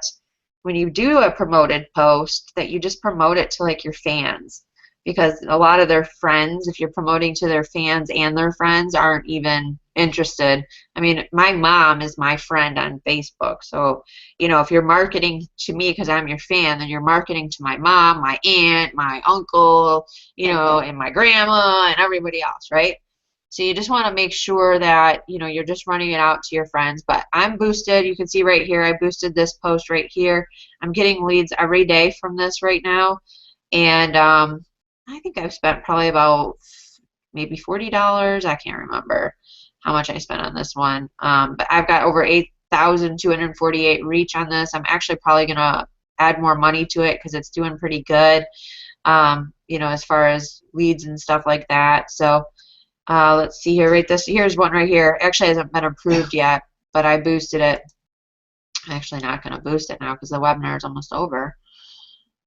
when you do a promoted post that you just promote it to like your fans. because a lot of their friends, if you're promoting to their fans and their friends, aren't even interested. I mean, my mom is my friend on Facebook. So, you know, if you're marketing to me because I'm your fan, then you're marketing to my mom, my aunt, my uncle, you know, and my grandma and everybody else, right? So you just want to make sure that, you know, you're just running it out to your friends. But I'm boosted. You can see right here, I boosted this post right here. I'm getting leads every day from this right now. And I think I've spent probably about maybe $40. I can't remember how much I spent on this one. But I've got over 8,248 reach on this. I'm actually probably going to add more money to it because it's doing pretty good, you know, as far as leads and stuff like that. So let's see here. Right, here's one right here. Actually hasn't been approved yet, but I boosted it. I'm actually not going to boost it now because the webinar is almost over.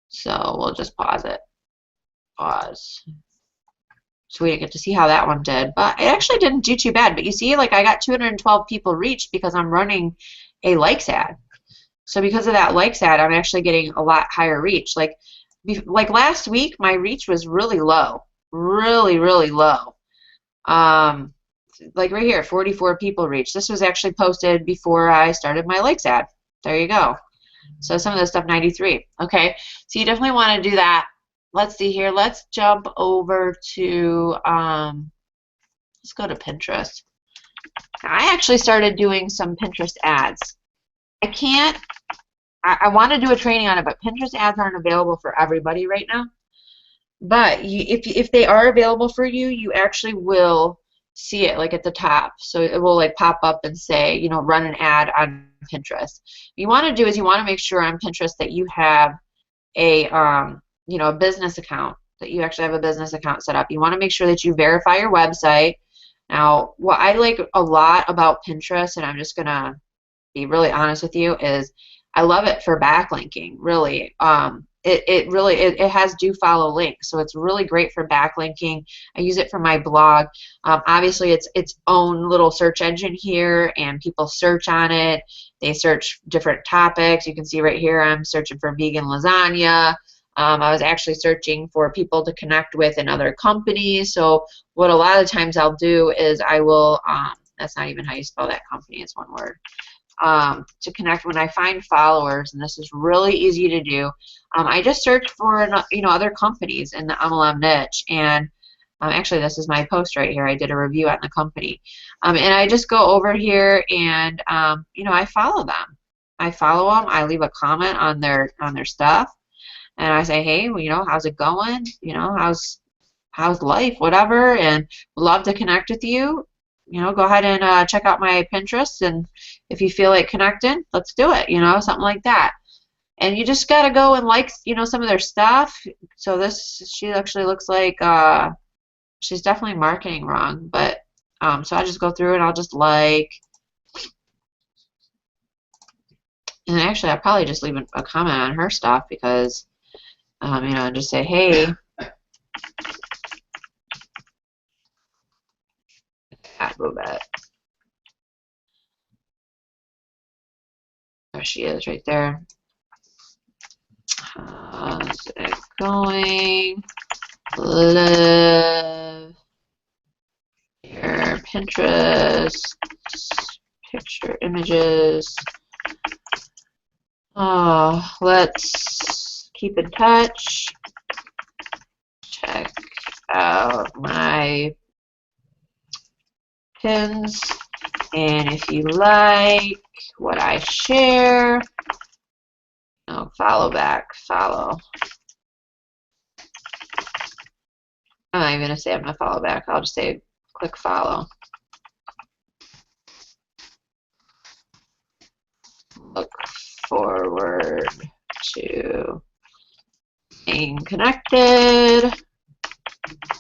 So we'll just pause it. Pause. So we didn't get to see how that one did, but it actually didn't do too bad. But you see, like I got 212 people reached because I'm running a likes ad. So because of that likes ad, I'm actually getting a lot higher reach. Like last week, my reach was really low, really low. Like right here, 44 people reached. This was actually posted before I started my likes ad. There you go. So some of this stuff, 93. Okay, so you definitely want to do that. Let's see here. Let's jump over to, let's go to Pinterest. I actually started doing some Pinterest ads. I want to do a training on it, but Pinterest ads aren't available for everybody right now. But if they are available for you, you actually will see it like at the top. So it will like pop up and say, you know, run an ad on Pinterest. What you want to do is you want to make sure on Pinterest that you have a you know, a business account, that you actually have a business account set up. You want to make sure that you verify your website. Now, what I like a lot about Pinterest, and I'm just going to be really honest with you, is I love it for backlinking, really. It has do follow links, so it's really great for backlinking. I use it for my blog. Obviously, it's its own little search engine here, and people search on it. They search different topics. You can see right here I'm searching for vegan lasagna. I was actually searching for people to connect with in other companies. So what a lot of times I'll do is I will, that's not even how you spell that company, it's one word. To connect when I find followers, and this is really easy to do. I just search for, you know, other companies in the MLM niche, and actually this is my post right here. I did a review on the company, and I just go over here and you know, I follow them. I leave a comment on their stuff, and I say, hey, well, you know, how's it going? You know, how's life, whatever, and would love to connect with you. You know, go ahead and check out my Pinterest, and if you feel like connecting, let's do it, you know, something like that. And you just got to go and like, you know, some of their stuff. So she actually looks like she's definitely marketing wrong, but so I just go through and I'll just like, and actually I'll probably just leave a comment on her stuff because, you know, just say, hey, move it. There she is right there. How's it going? Love your Pinterest picture images. Oh, let's keep in touch. Check out my pins, and if you like what I share, oh, follow back, follow. I'm not even going to say I'm going to follow back. I'll just say click follow. Look forward to being connected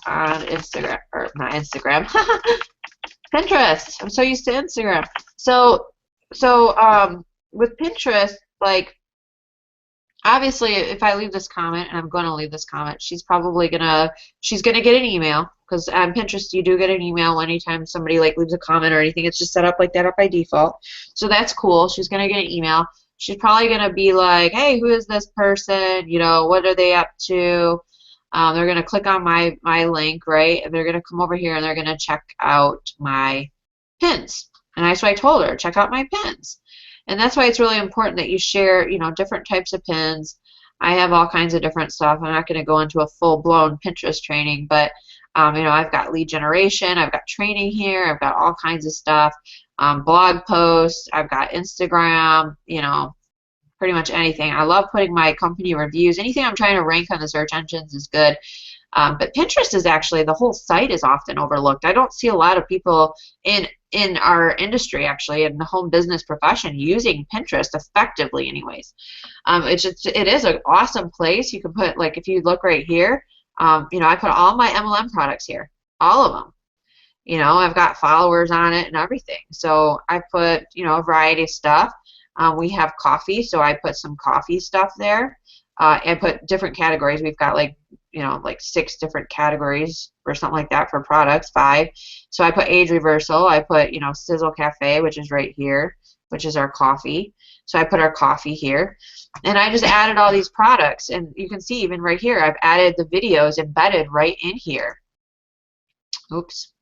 on Instagram, or not Instagram, Pinterest. I'm so used to Instagram. So with Pinterest, like, obviously, if I leave this comment, and I'm going to leave this comment, she's probably gonna get an email, because on Pinterest you do get an email anytime somebody like leaves a comment or anything. It's just set up like that by default. So that's cool. She's gonna get an email. She's probably gonna be like, hey, who is this person? You know, what are they up to? They're going to click on my link, right? And they're going to come over here and they're going to check out my pins. And that's what I told her, check out my pins. And that's why it's really important that you share, you know, different types of pins. I have all kinds of different stuff. I'm not going to go into a full-blown Pinterest training, but you know, I've got lead generation, I've got training here, I've got all kinds of stuff, blog posts, I've got Instagram, you know, pretty much anything. I love putting my company reviews. Anything I'm trying to rank on the search engines is good. But Pinterest is actually, the whole site is often overlooked. I don't see a lot of people in our industry, actually, in the home business profession, using Pinterest effectively anyways. It is an awesome place. You can put, like, if you look right here, you know, I put all my MLM products here, all of them. You know, I've got followers on it and everything. So I put, you know, a variety of stuff. We have coffee, so I put some coffee stuff there. I put different categories. We've got, like, you know, like 6 different categories or something like that for products, 5. So I put age reversal. I put, you know, Sizzle Cafe, which is right here, which is our coffee. So I put our coffee here. And I just added all these products. And you can see even right here, I've added the videos embedded right in here. Oops.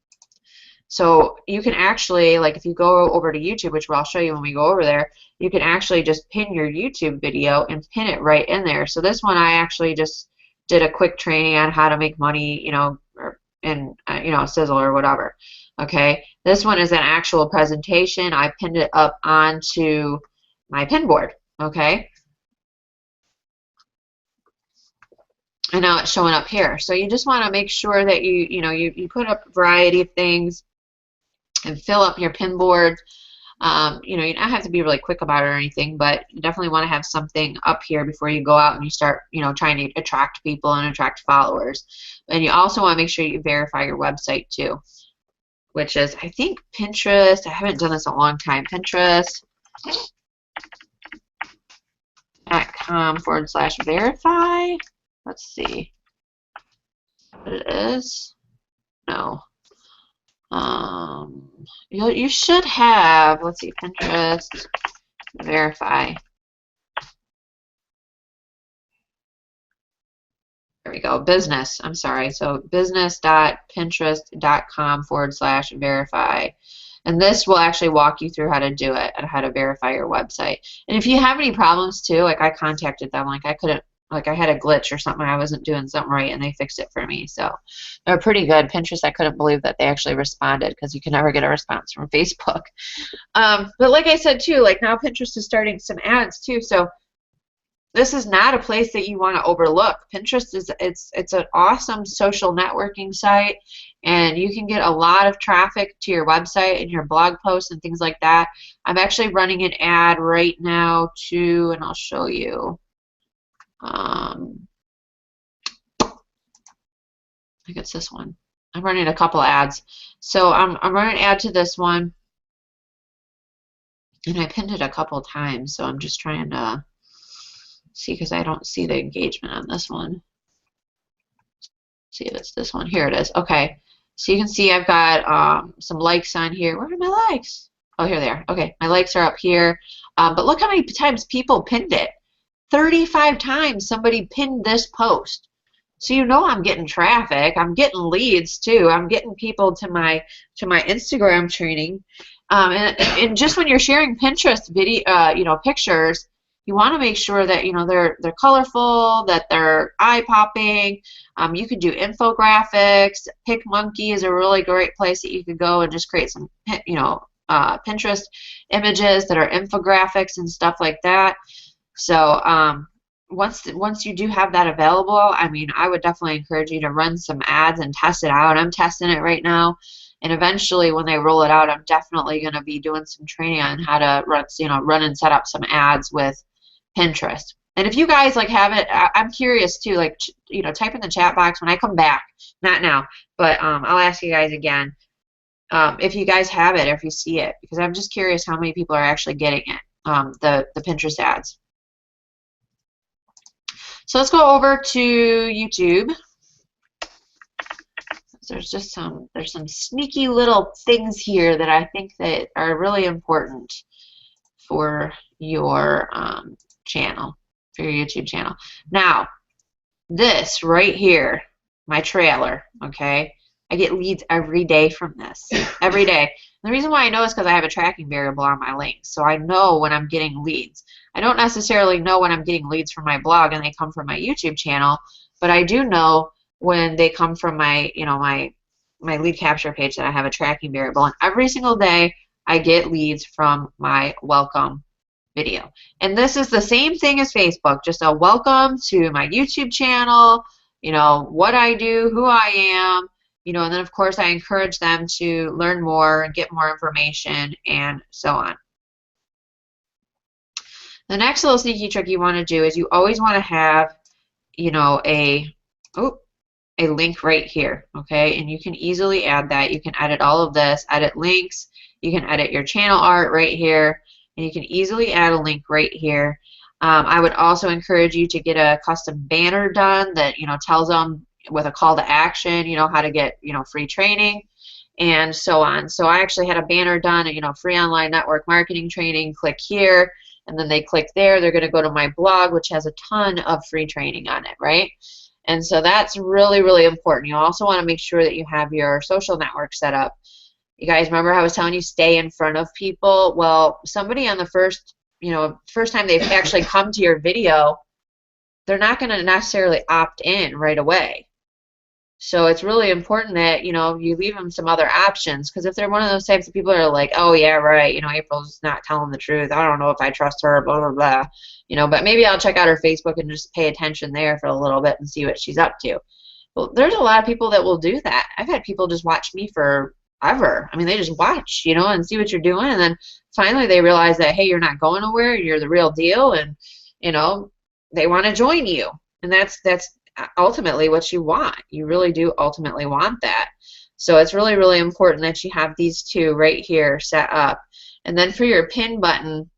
So you can actually, like, if you go over to YouTube, which I'll show you when we go over there, you can actually just pin your YouTube video and pin it right in there. So this one I actually just did a quick training on how to make money, you know, in you know, Sizzle or whatever. Okay, this one is an actual presentation. I pinned it up onto my pin board. Okay, and now it's showing up here. So you just want to make sure that you put up a variety of things and fill up your pin board. You know, you don't have to be really quick about it or anything, but you definitely want to have something up here before you go out and you start, you know, trying to attract people and attract followers. And you also want to make sure you verify your website too, which is, I think, Pinterest. I haven't done this in a long time. Pinterest.com/verify. Let's see what it is. No. You should have, let's see, Pinterest verify. There we go, business, I'm sorry. So business.pinterest.com/verify. And this will actually walk you through how to do it and how to verify your website. And if you have any problems too, like I contacted them, like I couldn't, like I had a glitch or something, I wasn't doing something right, and they fixed it for me. So they're pretty good. Pinterest, I couldn't believe that they actually responded, because you can never get a response from Facebook. But like I said too, like now Pinterest is starting some ads too. So this is not a place that you want to overlook. Pinterest is it's an awesome social networking site, and you can get a lot of traffic to your website and your blog posts and things like that. I'm actually running an ad right now too, and I'll show you. I think it's this one. I'm running a couple ads. So I'm running an ad to this one, and I pinned it a couple times, so I'm just trying to see, because I don't see the engagement on this one. See if it's this one. Here it is. Okay. So you can see I've got some likes on here. Where are my likes? Oh, here they are. Okay, my likes are up here. But look how many times people pinned it. 35 times somebody pinned this post. So you know I'm getting traffic. I'm getting leads too. I'm getting people to my Instagram training. And just when you're sharing Pinterest video, you know, pictures, you want to make sure that, you know, they're colorful, that they're eye-popping. You could do infographics. PicMonkey is a really great place that you could go and just create some, you know, Pinterest images that are infographics and stuff like that. So once you do have that available, I mean, I would definitely encourage you to run some ads and test it out. I'm testing it right now. And eventually, when they roll it out, I'm definitely going to be doing some training on how to run, you know, run and set up some ads with Pinterest. And if you guys like have it, I'm curious too. Like, you know, type in the chat box when I come back. Not now, but I'll ask you guys again if you guys have it, or if you see it, because I'm just curious how many people are actually getting it. The Pinterest ads. So let's go over to YouTube. There's some sneaky little things here that I think that are really important for your channel, for your YouTube channel. Now, This right here, my trailer, okay? I get leads every day from this, every day. And the reason why I know is because I have a tracking variable on my links, so I know when I'm getting leads. I don't necessarily know when I'm getting leads from my blog and they come from my YouTube channel, but I do know when they come from my, my lead capture page that I have a tracking variable. And every single day I get leads from my welcome video. And this is the same thing as Facebook, just a welcome to my YouTube channel, what I do, who I am, and then of course I encourage them to learn more and get more information and so on. The next little sneaky trick you want to do is you always want to have, a link right here, okay? And you can easily add that. You can edit all of this, edit links, you can edit your channel art right here, and you can easily add a link right here. I would also encourage you to get a custom banner done that, tells them with a call to action, how to get, free training and so on. So I actually had a banner done, free online network marketing training, click here, and then they click there, they're going to go to my blog, which has a ton of free training on it, right? And so that's really, really important. You also want to make sure that you have your social network set up. You guys remember how I was telling you stay in front of people? Well, somebody on the first time they've actually come to your video, they're not going to necessarily opt in right away. So it's really important that, you leave them some other options, because if they're one of those types of people that are like, oh yeah, right, April's not telling the truth, I don't know if I trust her, blah, blah, blah, but maybe I'll check out her Facebook and just pay attention there for a little bit and see what she's up to. Well, there's a lot of people that will do that. I've had people just watch me forever. I mean, they just watch, and see what you're doing, and then finally they realize that, hey, you're not going nowhere, you're the real deal, and, they want to join you. And that's ultimately what you want. You really do ultimately want that. So it's really, really important that you have these two right here set up. And then for your pin button,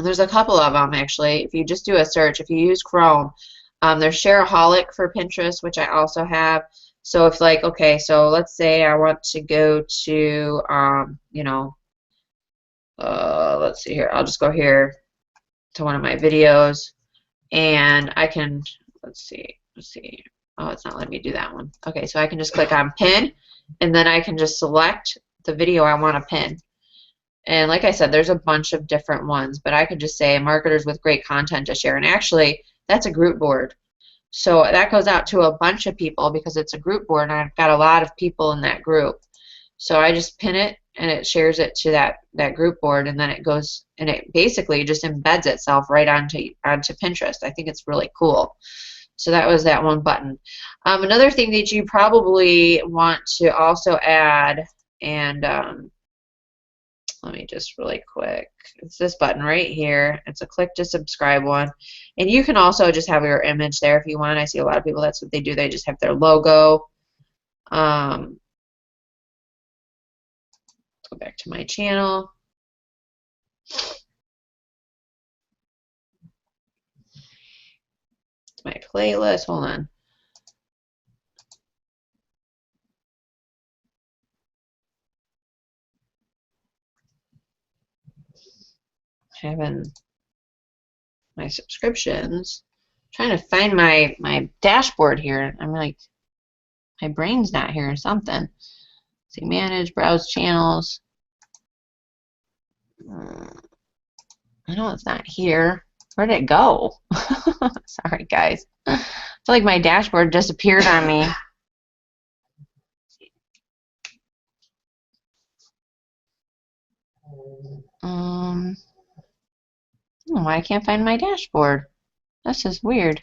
there's a couple of them actually. If you just do a search, if you use Chrome, there's Shareaholic for Pinterest, which I also have. So if okay, so let's say I want to go to, let's see here. I'll just go here to one of my videos, and I can, let's see. Oh, it's not letting me do that one. Okay, so I can just click on pin, and then I can just select the video I want to pin. And like I said, there's a bunch of different ones, but I could just say marketers with great content to share. And actually, that's a group board. So that goes out to a bunch of people because it's a group board, and I've got a lot of people in that group. So I just pin it, and it shares it to that group board, and then it goes, and it basically just embeds itself right onto Pinterest. I think it's really cool. So that was that one button. Another thing that you probably want to also add, and let me just really quick, it's this button right here. It's a click to subscribe one, and you can also just have your image there if you want. I see a lot of people, that's what they do. They just have their logo. Go back to my channel. My playlist, hold on. Having my subscriptions. I'm trying to find my dashboard here. I'm like, my brain's not here or something. Let's see, manage, browse channels. I know it's not here. Where did it go? Sorry, guys. I feel like my dashboard disappeared on me. I don't know why I can't find my dashboard. That's just weird.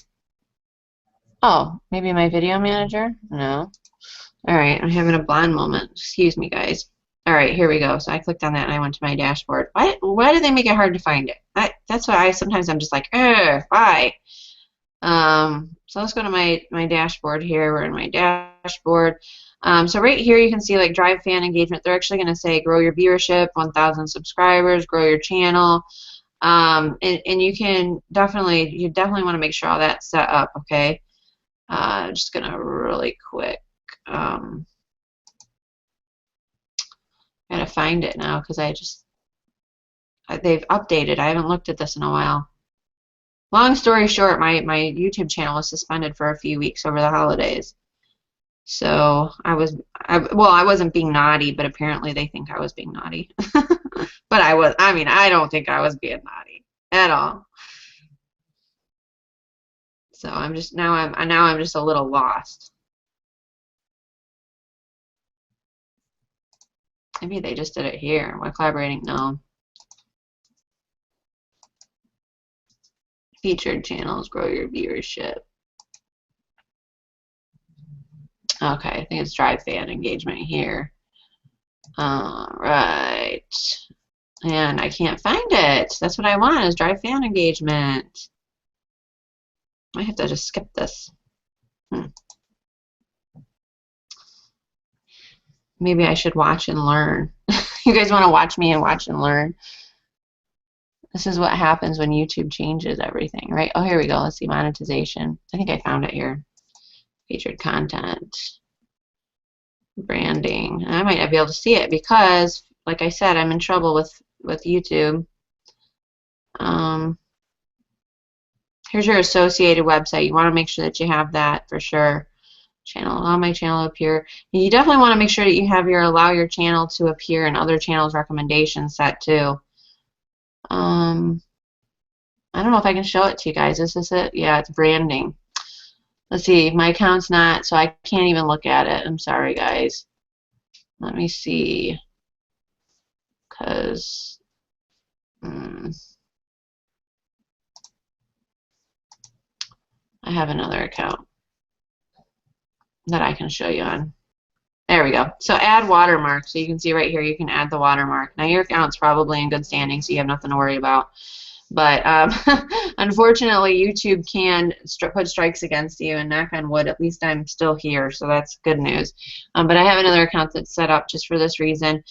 Oh, maybe my video manager? No. Alright, I'm having a blonde moment. Excuse me, guys. Alright, here we go. So I clicked on that and I went to my dashboard. Why do they make it hard to find it? That's why sometimes I'm just like, why? So let's go to my dashboard here. We're in my dashboard. So right here you can see like drive fan engagement. They're actually going to say grow your viewership, 1,000 subscribers, grow your channel. And you definitely want to make sure all that's set up, okay? I'm just going to really quick. Gotta find it now because they've updated. I haven't looked at this in a while. Long story short, my YouTube channel was suspended for a few weeks over the holidays. So well, I wasn't being naughty, but apparently they think I was being naughty. But I mean, I don't think I was being naughty at all. So now I'm just a little lost. Maybe they just did it here. We're collaborating. No. Featured channels, grow your viewership. Okay, I think it's drive fan engagement here. All right. And I can't find it. That's what I want, is drive fan engagement. I have to just skip this. Maybe I should watch and learn. You guys want to watch me and watch and learn? This is what happens when YouTube changes everything, right? Oh, here we go. Let's see, monetization. I think I found it here. Featured content. Branding. I might not be able to see it because, like I said, I'm in trouble with YouTube. Here's your associated website. You want to make sure that you have that for sure. Channel, allow my channel to appear. You definitely want to make sure that you have your allow your channel to appear in other channels recommendations set too. I don't know if I can show it to you guys. Is this it? Yeah, it's branding. Let's see. My account's not, so I can't even look at it. I'm sorry, guys. Let me see. Because I have another account that I can show you on. There we go. So add watermark. So you can see right here, you can add the watermark. Now your account's probably in good standing, so you have nothing to worry about. But unfortunately, YouTube can put strikes against you, and knock on wood, at least I'm still here, so that's good news. But I have another account that's set up just for this reason.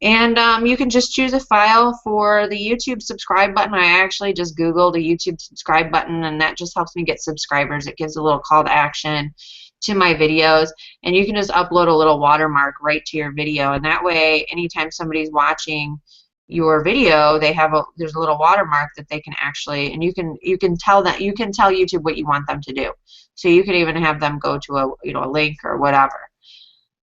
And you can just choose a file for the YouTube subscribe button. I actually just Googled a YouTube subscribe button, and that just helps me get subscribers. It gives a little call to action to my videos, and you can just upload a little watermark right to your video, and that way anytime somebody's watching your video, there's a little watermark that they can actually, and you can tell YouTube what you want them to do. So you can even have them go to a link or whatever.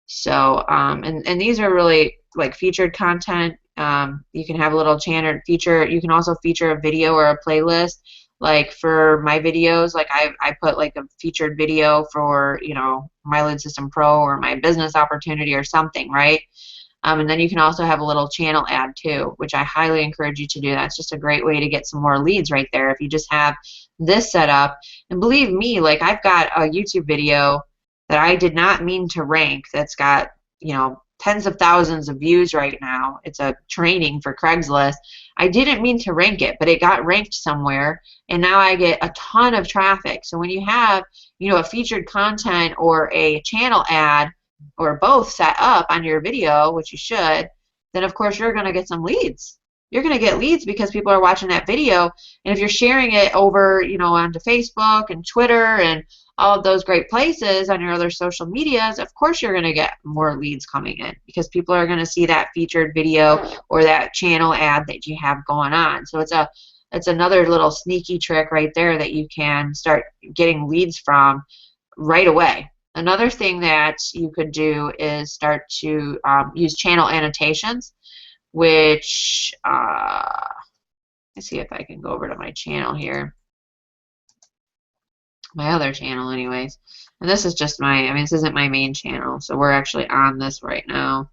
So and these are really like featured content. You can have a little channel feature. You can also feature a video or a playlist. Like for my videos, like I put like a featured video for, my Lid System Pro or my business opportunity or something, right? And then you can also have a little channel ad too, which I highly encourage you to do. That's just a great way to get some more leads right there if you just have this set up. And believe me, like I've got a YouTube video that I did not mean to rank that's got, tens of thousands of views right now. It's a training for Craigslist. I didn't mean to rank it, but it got ranked somewhere, and now I get a ton of traffic. So when you have, a featured content or a channel ad or both set up on your video, which you should, then of course you're going to get some leads. You're going to get leads because people are watching that video, and if you're sharing it over, onto Facebook and Twitter and all of those great places on your other social medias, of course you're going to get more leads coming in because people are going to see that featured video or that channel ad that you have going on. So it's another little sneaky trick right there that you can start getting leads from right away. Another thing that you could do is start to use channel annotations, which let's see if I can go over to my channel here. My other channel anyways, and this is just this isn't my main channel, so we're actually on this right now.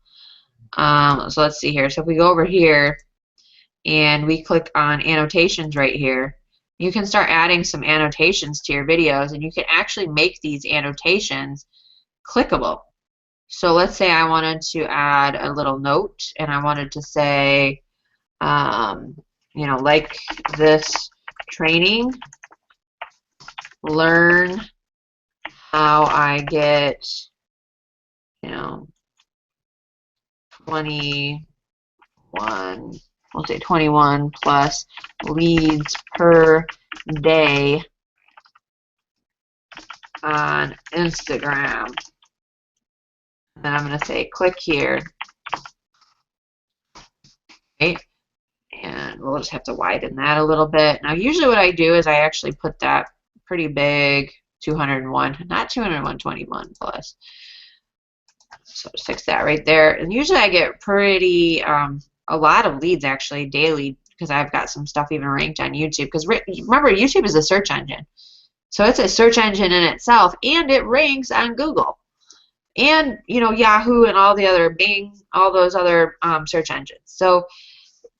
So let's see here. So if we go over here and we click on annotations right here, you can start adding some annotations to your videos, and you can actually make these annotations clickable. So let's say I wanted to add a little note, and I wanted to say, like this training, learn how I get, 21, we'll say 21 plus leads per day on Instagram. And then I'm going to say click here. Okay. And we'll just have to widen that a little bit. Now, usually what I do is I actually put that pretty big 201, not 201.21 plus. So just fix that right there. And usually I get pretty, a lot of leads actually daily because I've got some stuff even ranked on YouTube. Because remember, YouTube is a search engine. So it's a search engine in itself, and it ranks on Google. And, you know, Yahoo and all the other Bing, all those other search engines. So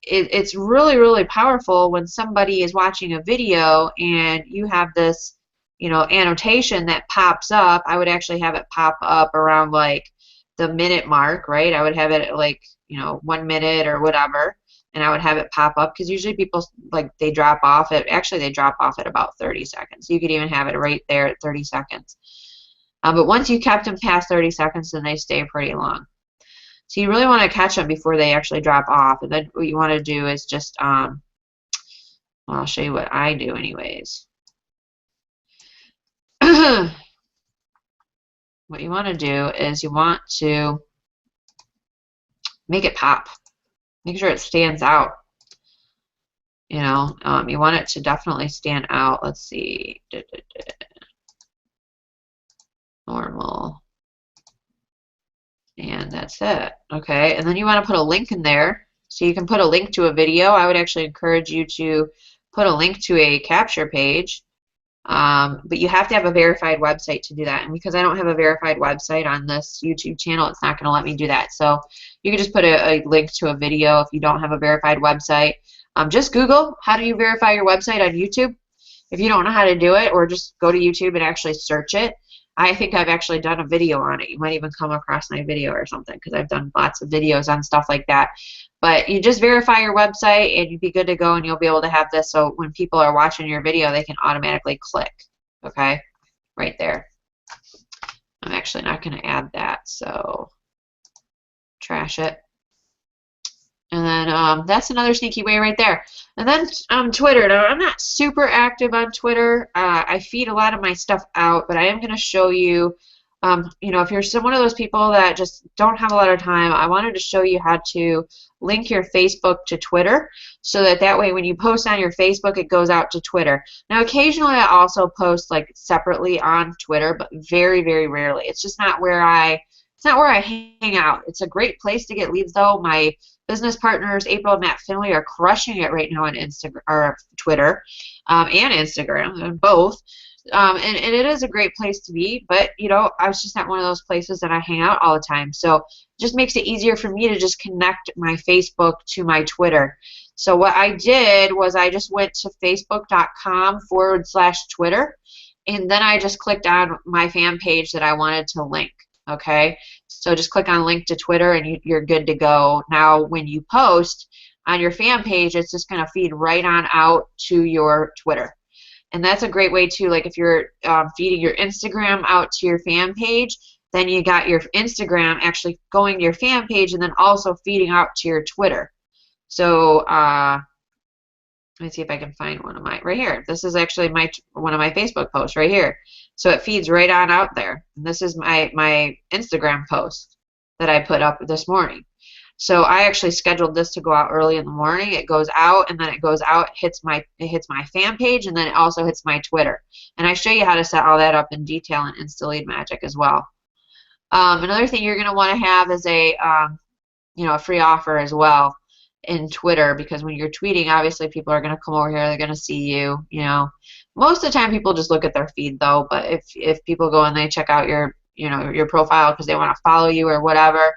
it's really, really powerful when somebody is watching a video and you have this, you know, annotation that pops up. I would actually have it pop up around like the minute mark, right? I would have it at like, you know, 1 minute or whatever, and I would have it pop up because usually people, like, they drop off at, actually they drop off at about 30 seconds. You could even have it right there at 30 seconds. But once you kept them past 30 seconds, then they stay pretty long. So you really want to catch them before they actually drop off. And then what you want to do is just, well, I'll show you what I do anyways. What you want to do is you want to make it pop. Make sure it stands out. You know, you want it to definitely stand out. Let's see. Normal. And that's it. Okay, and then you want to put a link in there. So you can put a link to a video. I would actually encourage you to put a link to a capture page. But you have to have a verified website to do that. And because I don't have a verified website on this YouTube channel, it's not going to let me do that. So you can just put a link to a video if you don't have a verified website. Just Google how do you verify your website on YouTube. If you don't know how to do it, or just go to YouTube and actually search it. I think I've actually done a video on it. You might even come across my video or something because I've done lots of videos on stuff like that. But you just verify your website and you'd be good to go, and you'll be able to have this so when people are watching your video, they can automatically click. Okay? Right there. I'm actually not going to add that, so trash it. And then that's another sneaky way right there. And then Twitter. Now, I'm not super active on Twitter. I feed a lot of my stuff out, but I am going to show you, you know, if you're one of those people that just don't have a lot of time, I wanted to show you how to link your Facebook to Twitter so that way when you post on your Facebook, it goes out to Twitter. Now, occasionally I also post like separately on Twitter, but very, very rarely. It's just not where it's not where I hang out. It's a great place to get leads, though. My business partners, April and Matt Finley, are crushing it right now on Instagram or Twitter and Instagram, and both. And it is a great place to be, but, you know, I was just not one of those places that I hang out all the time. So it just makes it easier for me to just connect my Facebook to my Twitter. So what I did was I just went to facebook.com/Twitter, and then I just clicked on my fan page that I wanted to link. Okay, so just click on link to Twitter and you're good to go. Now when you post on your fan page, it's just going to feed right on out to your Twitter. And that's a great way too, like if you're feeding your Instagram out to your fan page, then you got your Instagram actually going to your fan page and then also feeding out to your Twitter. So let me see if I can find one of my, right here. This is actually one of my Facebook posts right here. So it feeds right on out there. And this is my Instagram post that I put up this morning. So I actually scheduled this to go out early in the morning. It goes out, and then it goes out, it hits my fan page, and then it also hits my Twitter. And I show you how to set all that up in detail in Insta Magic as well. Another thing you're going to want to have is a free offer as well in Twitter, because when you're tweeting, obviously people are going to come over here, they're going to see you. You know, most of the time people just look at their feed though, but if people go and they check out your profile because they want to follow you or whatever,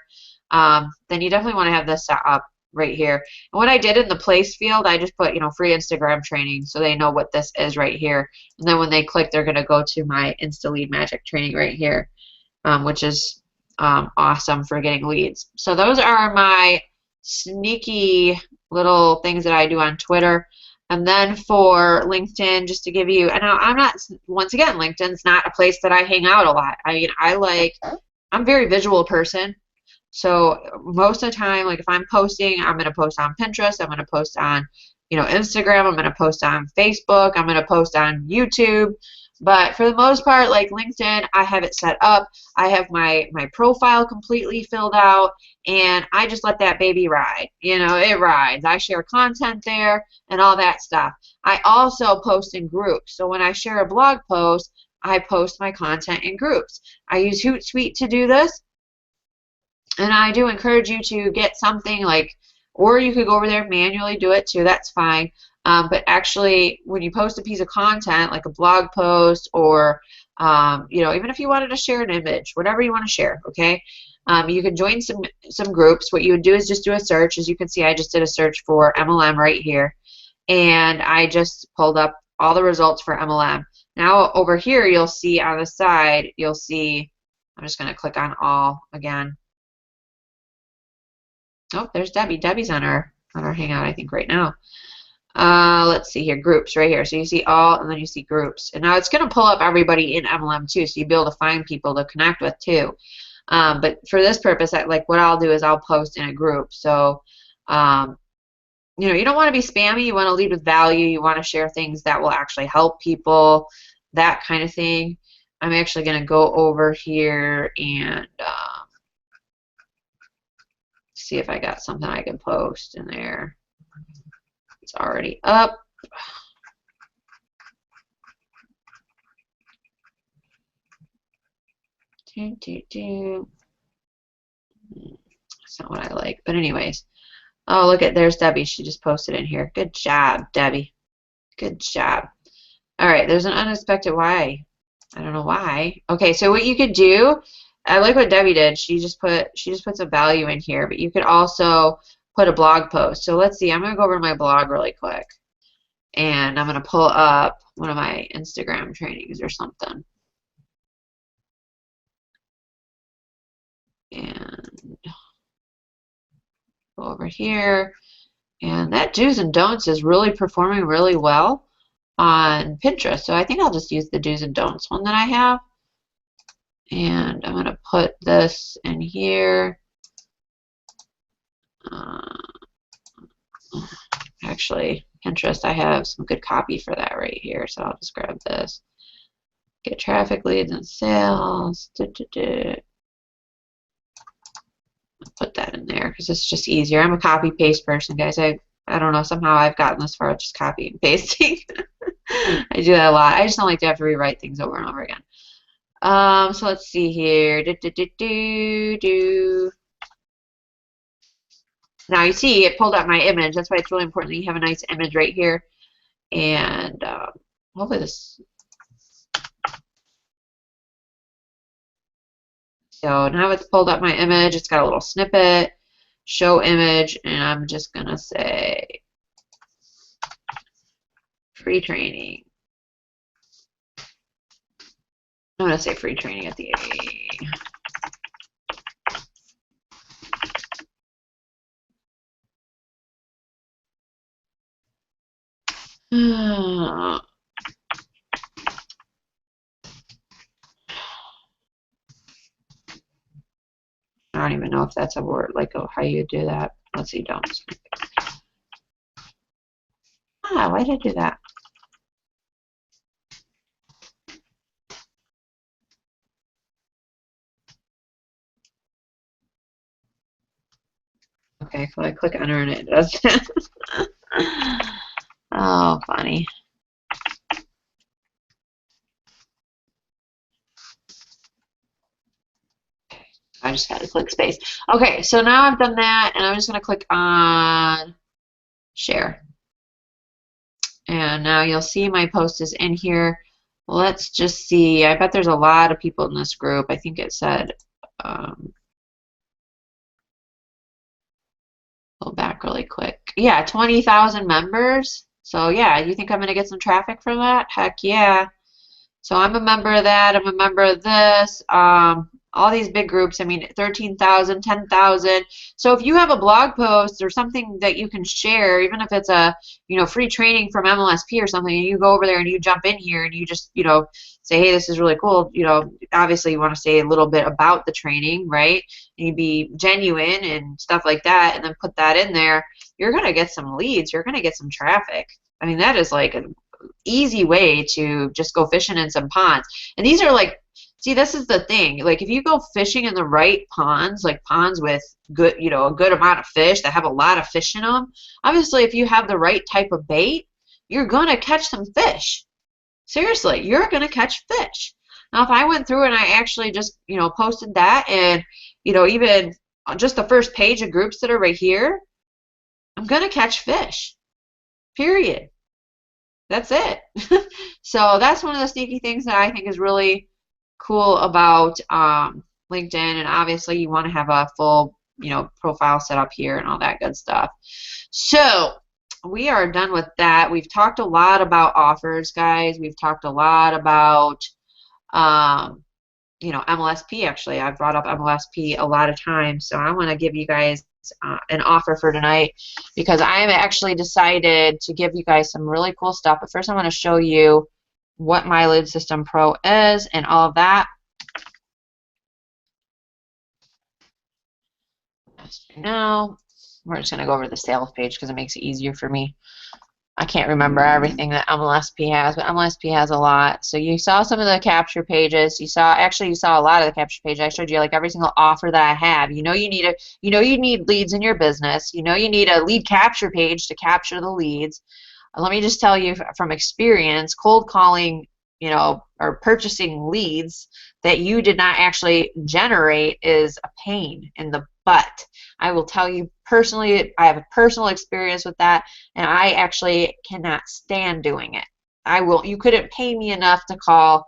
then you definitely want to have this set up right here. And what I did in the place field, I just put free Instagram training so they know what this is right here. And then when they click, they're going to go to my Insta Magic training right here, which is awesome for getting leads. So those are my sneaky little things that I do on Twitter. And then for LinkedIn, just to give you, and I'm not, once again, LinkedIn's not a place that I hang out a lot. I mean, I'm a very visual person. So most of the time, like if I'm posting, I'm going to post on Pinterest, I'm going to post on, Instagram, I'm going to post on Facebook, I'm going to post on YouTube. But for the most part, like LinkedIn, I have it set up. I have my profile completely filled out, and I just let that baby ride. You know, it rides. I share content there and all that stuff. I also post in groups. So when I share a blog post, I post my content in groups. I use Hootsuite to do this, and I do encourage you to get something like, or you could go over there and manually do it too, that's fine. But actually, when you post a piece of content, like a blog post, or you know, even if you wanted to share an image, whatever you want to share, okay? You can join some groups. What you would do is just do a search. As you can see, I just did a search for MLM right here, and I just pulled up all the results for MLM. Now over here, you'll see on the side, you'll see, I'm just going to click on all again. Oh, there's Debbie. Debbie's on our Hangout, I think, right now. Let's see here, groups right here. So you see all, and then you see groups. And now it's going to pull up everybody in MLM too, so you'll be able to find people to connect with too. But for this purpose, like what I'll do is I'll post in a group. So, you know, you don't want to be spammy. You want to lead with value. You want to share things that will actually help people, that kind of thing. I'm actually going to go over here and see if I got something I can post in there. It's already up. It's not what I like, but anyways. Oh, look at, there's Debbie. She just posted in here. Good job, Debbie. Good job. All right, there's an unexpected why. I don't know why. Okay, so what you could do, I like what Debbie did. She just put some value in here, but you could also put a blog post. So let's see. I'm going to go over to my blog really quick, and I'm going to pull up one of my Instagram trainings or something. And go over here, and that do's and don'ts is really performing really well on Pinterest. So I think I'll just use the do's and don'ts one that I have. And I'm going to put this in here. Actually, Pinterest, I have some good copy for that right here. So I'll just grab this. Get traffic, leads, and sales. Put that in there because it's just easier. I'm a copy paste person, guys. I don't know, somehow I've gotten this far just copy and pasting. I do that a lot. I just don't like to have to rewrite things over and over again. So let's see here. Now you see it pulled out my image. That's why it's really important that you have a nice image right here. And hopefully this. So now it's pulled up my image. It's got a little snippet, show image, and I'm just going to say free training. I'm going to say free training at the I don't even know if that's a word, like how you do that. Let's see, don't. Why did I do that? Okay, so I click enter and it does that. Oh, funny. I just had to click space. Okay, so now I've done that, and I'm just going to click on share. And now you'll see my post is in here. Let's just see. I bet there's a lot of people in this group. I think it said, go back really quick. Yeah, 20,000 members. So yeah, you think I'm going to get some traffic from that? Heck yeah. So I'm a member of that. I'm a member of this. All these big groups, I mean, 13,000, 10,000. So if you have a blog post or something that you can share, even if it's a, you know, free training from MLSP or something, and you go over there and you jump in here and you just, you know, say, hey, this is really cool. You know, obviously you want to say a little bit about the training, right? And you be genuine and stuff like that, and then put that in there. You're going to get some leads. You're going to get some traffic. I mean, that is like easy way to just go fishing in some ponds. And these are like, see, this is the thing. Like if you go fishing in the right ponds, like ponds with good, you know, a good amount of fish that have a lot of fish in them, obviously if you have the right type of bait, you're going to catch some fish. Seriously, you're going to catch fish. Now, if I went through and I actually just, you know, posted that and, you know, even on just the first page of groups that are right here, I'm going to catch fish. Period. That's it. So that's one of the sneaky things that I think is really cool about LinkedIn. And obviously you want to have a full, you know, profile set up here and all that good stuff. So we are done with that. We've talked a lot about offers, guys. We've talked a lot about you know, MLSP. Actually, I've brought up MLSP a lot of times, so I want to give you guys an offer for tonight because I have actually decided to give you guys some really cool stuff. But first I want to show you what My Lead System Pro is and all of that. Now we're just going to go over to the sales page because it makes it easier for me. I can't remember everything that MLSP has, but MLSP has a lot. So you saw some of the capture pages. You saw a lot of the capture pages. I showed you like every single offer that I have. You know you need leads in your business. You know you need a lead capture page to capture the leads. Let me just tell you from experience, cold calling, you know, or purchasing leads that you did not actually generate is a pain in the butt. I will tell you personally, I have a personal experience with that, and I actually cannot stand doing it. You couldn't pay me enough to cold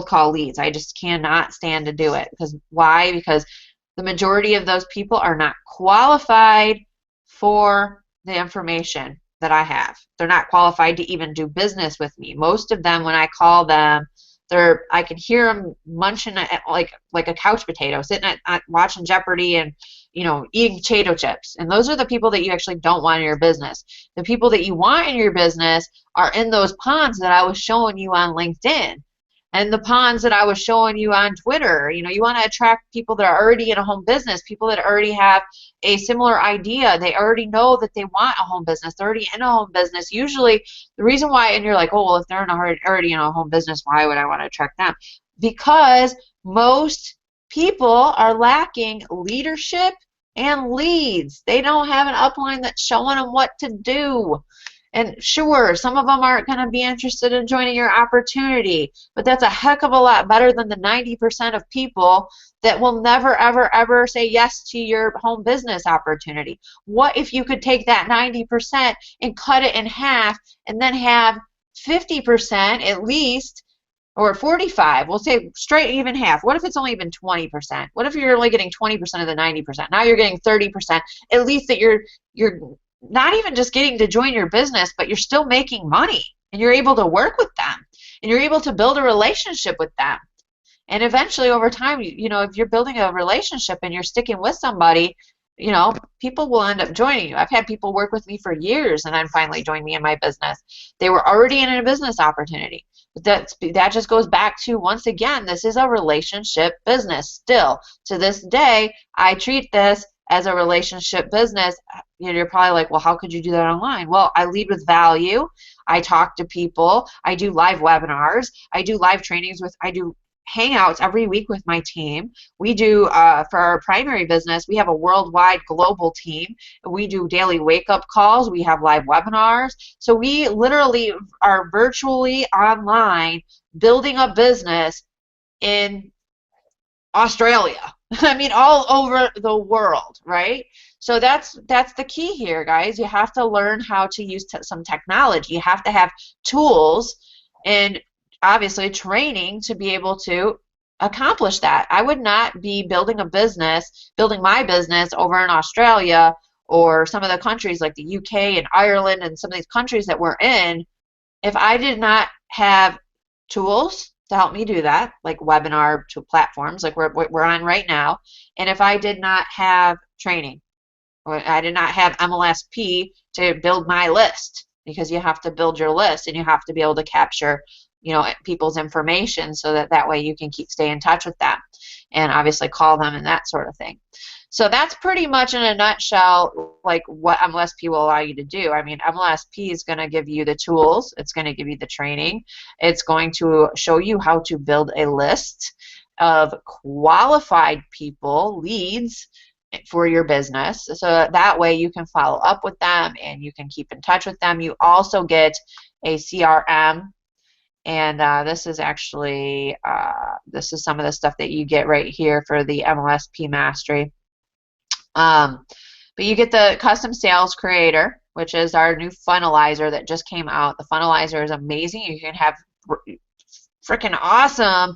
call leads. I just cannot stand to do it. Because why? Because the majority of those people are not qualified for the information that I have. They're not qualified to even do business with me. Most of them, when I call them, I can hear them munching like a couch potato, sitting at watching Jeopardy and, you know, eating potato chips. And those are the people that you actually don't want in your business. The people that you want in your business are in those ponds that I was showing you on LinkedIn and the ponds that I was showing you on Twitter. You know, you want to attract people that are already in a home business, people that already have a similar idea. They already know that they want a home business. They're already in a home business. Usually the reason why, and you're like, oh, well, if they're already in a home business, why would I want to attract them? Because most people are lacking leadership and leads. They don't have an upline that's showing them what to do. And sure, some of them aren't going to be interested in joining your opportunity, but that's a heck of a lot better than the 90% of people that will never, ever, ever say yes to your home business opportunity. What if you could take that 90% and cut it in half and then have 50% at least, or 45, we'll say straight even half. What if it's only even 20%? What if you're only getting 20% of the 90%? Now you're getting 30%. At least that you're not even just getting to join your business, but you're still making money and you're able to work with them and you're able to build a relationship with them. And eventually over time, you know, if you're building a relationship and you're sticking with somebody, you know, people will end up joining you. I've had people work with me for years and then finally join me in my business. They were already in a business opportunity. But that just goes back to, once again, this is a relationship business. Still, to this day, I treat this as a relationship business. You know, you're probably like, well, how could you do that online? Well, I lead with value. I talk to people. I do live webinars. I do live trainings I do hangouts every week with my team. We do, for our primary business, we have a worldwide global team. We do daily wake-up calls. We have live webinars. So we literally are virtually online building a business in Australia. I mean, all over the world, right? So that's the key here, guys. You have to learn how to use some technology. You have to have tools and obviously training to be able to accomplish that. I would not be building my business over in Australia or some of the countries like the UK and Ireland and some of these countries that we're in if I did not have tools to help me do that, like webinar to platforms like we're on right now, and if I did not have training, or I did not have MLSP to build my list, because you have to build your list and you have to be able to capture, you know, people's information so that way you can stay in touch with them and obviously call them and that sort of thing. So that's pretty much in a nutshell like what MLSP will allow you to do. I mean, MLSP is going to give you the tools, it's going to give you the training, it's going to show you how to build a list of qualified people, leads for your business. So that way you can follow up with them and you can keep in touch with them. You also get a CRM. And this is actually, this is some of the stuff that you get right here for the MLSP Mastery. But you get the custom sales creator, which is our new funnelizer that just came out. The funnelizer is amazing. You can have freaking awesome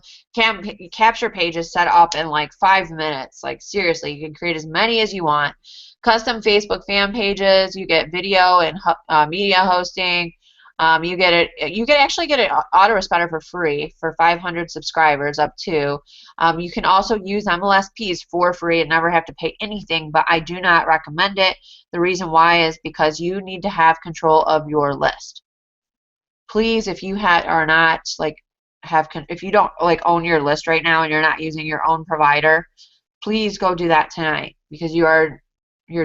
capture pages set up in like 5 minutes. Like seriously, you can create as many as you want. Custom Facebook fan pages. You get video and media hosting. You actually get an autoresponder for free for 500 subscribers up to. You can also use MLSPs for free and never have to pay anything, but I do not recommend it. The reason why is because you need to have control of your list. Please, if you are not like if you don't like own your list right now and you're not using your own provider, please go do that tonight, because you're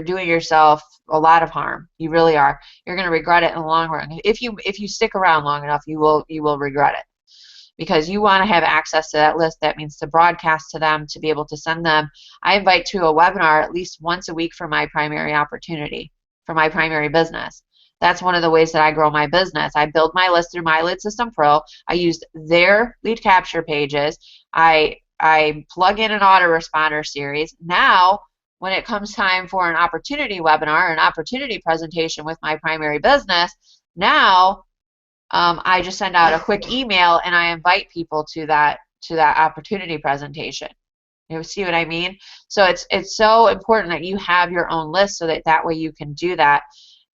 doing yourself a lot of harm. You really are. You're going to regret it in the long run. If you stick around long enough, you will regret it, because you want to have access to that list. That means to broadcast to them, to be able to send them. I invite to a webinar at least once a week for my primary opportunity, for my primary business. That's one of the ways that I grow my business. I build my list through My Lead System Pro. I used their lead capture pages. I plug in an autoresponder series. Now, when it comes time for an opportunity webinar, an opportunity presentation with my primary business, now I just send out a quick email and I invite people to that opportunity presentation. You see what I mean? So it's so important that you have your own list, so that way you can do that.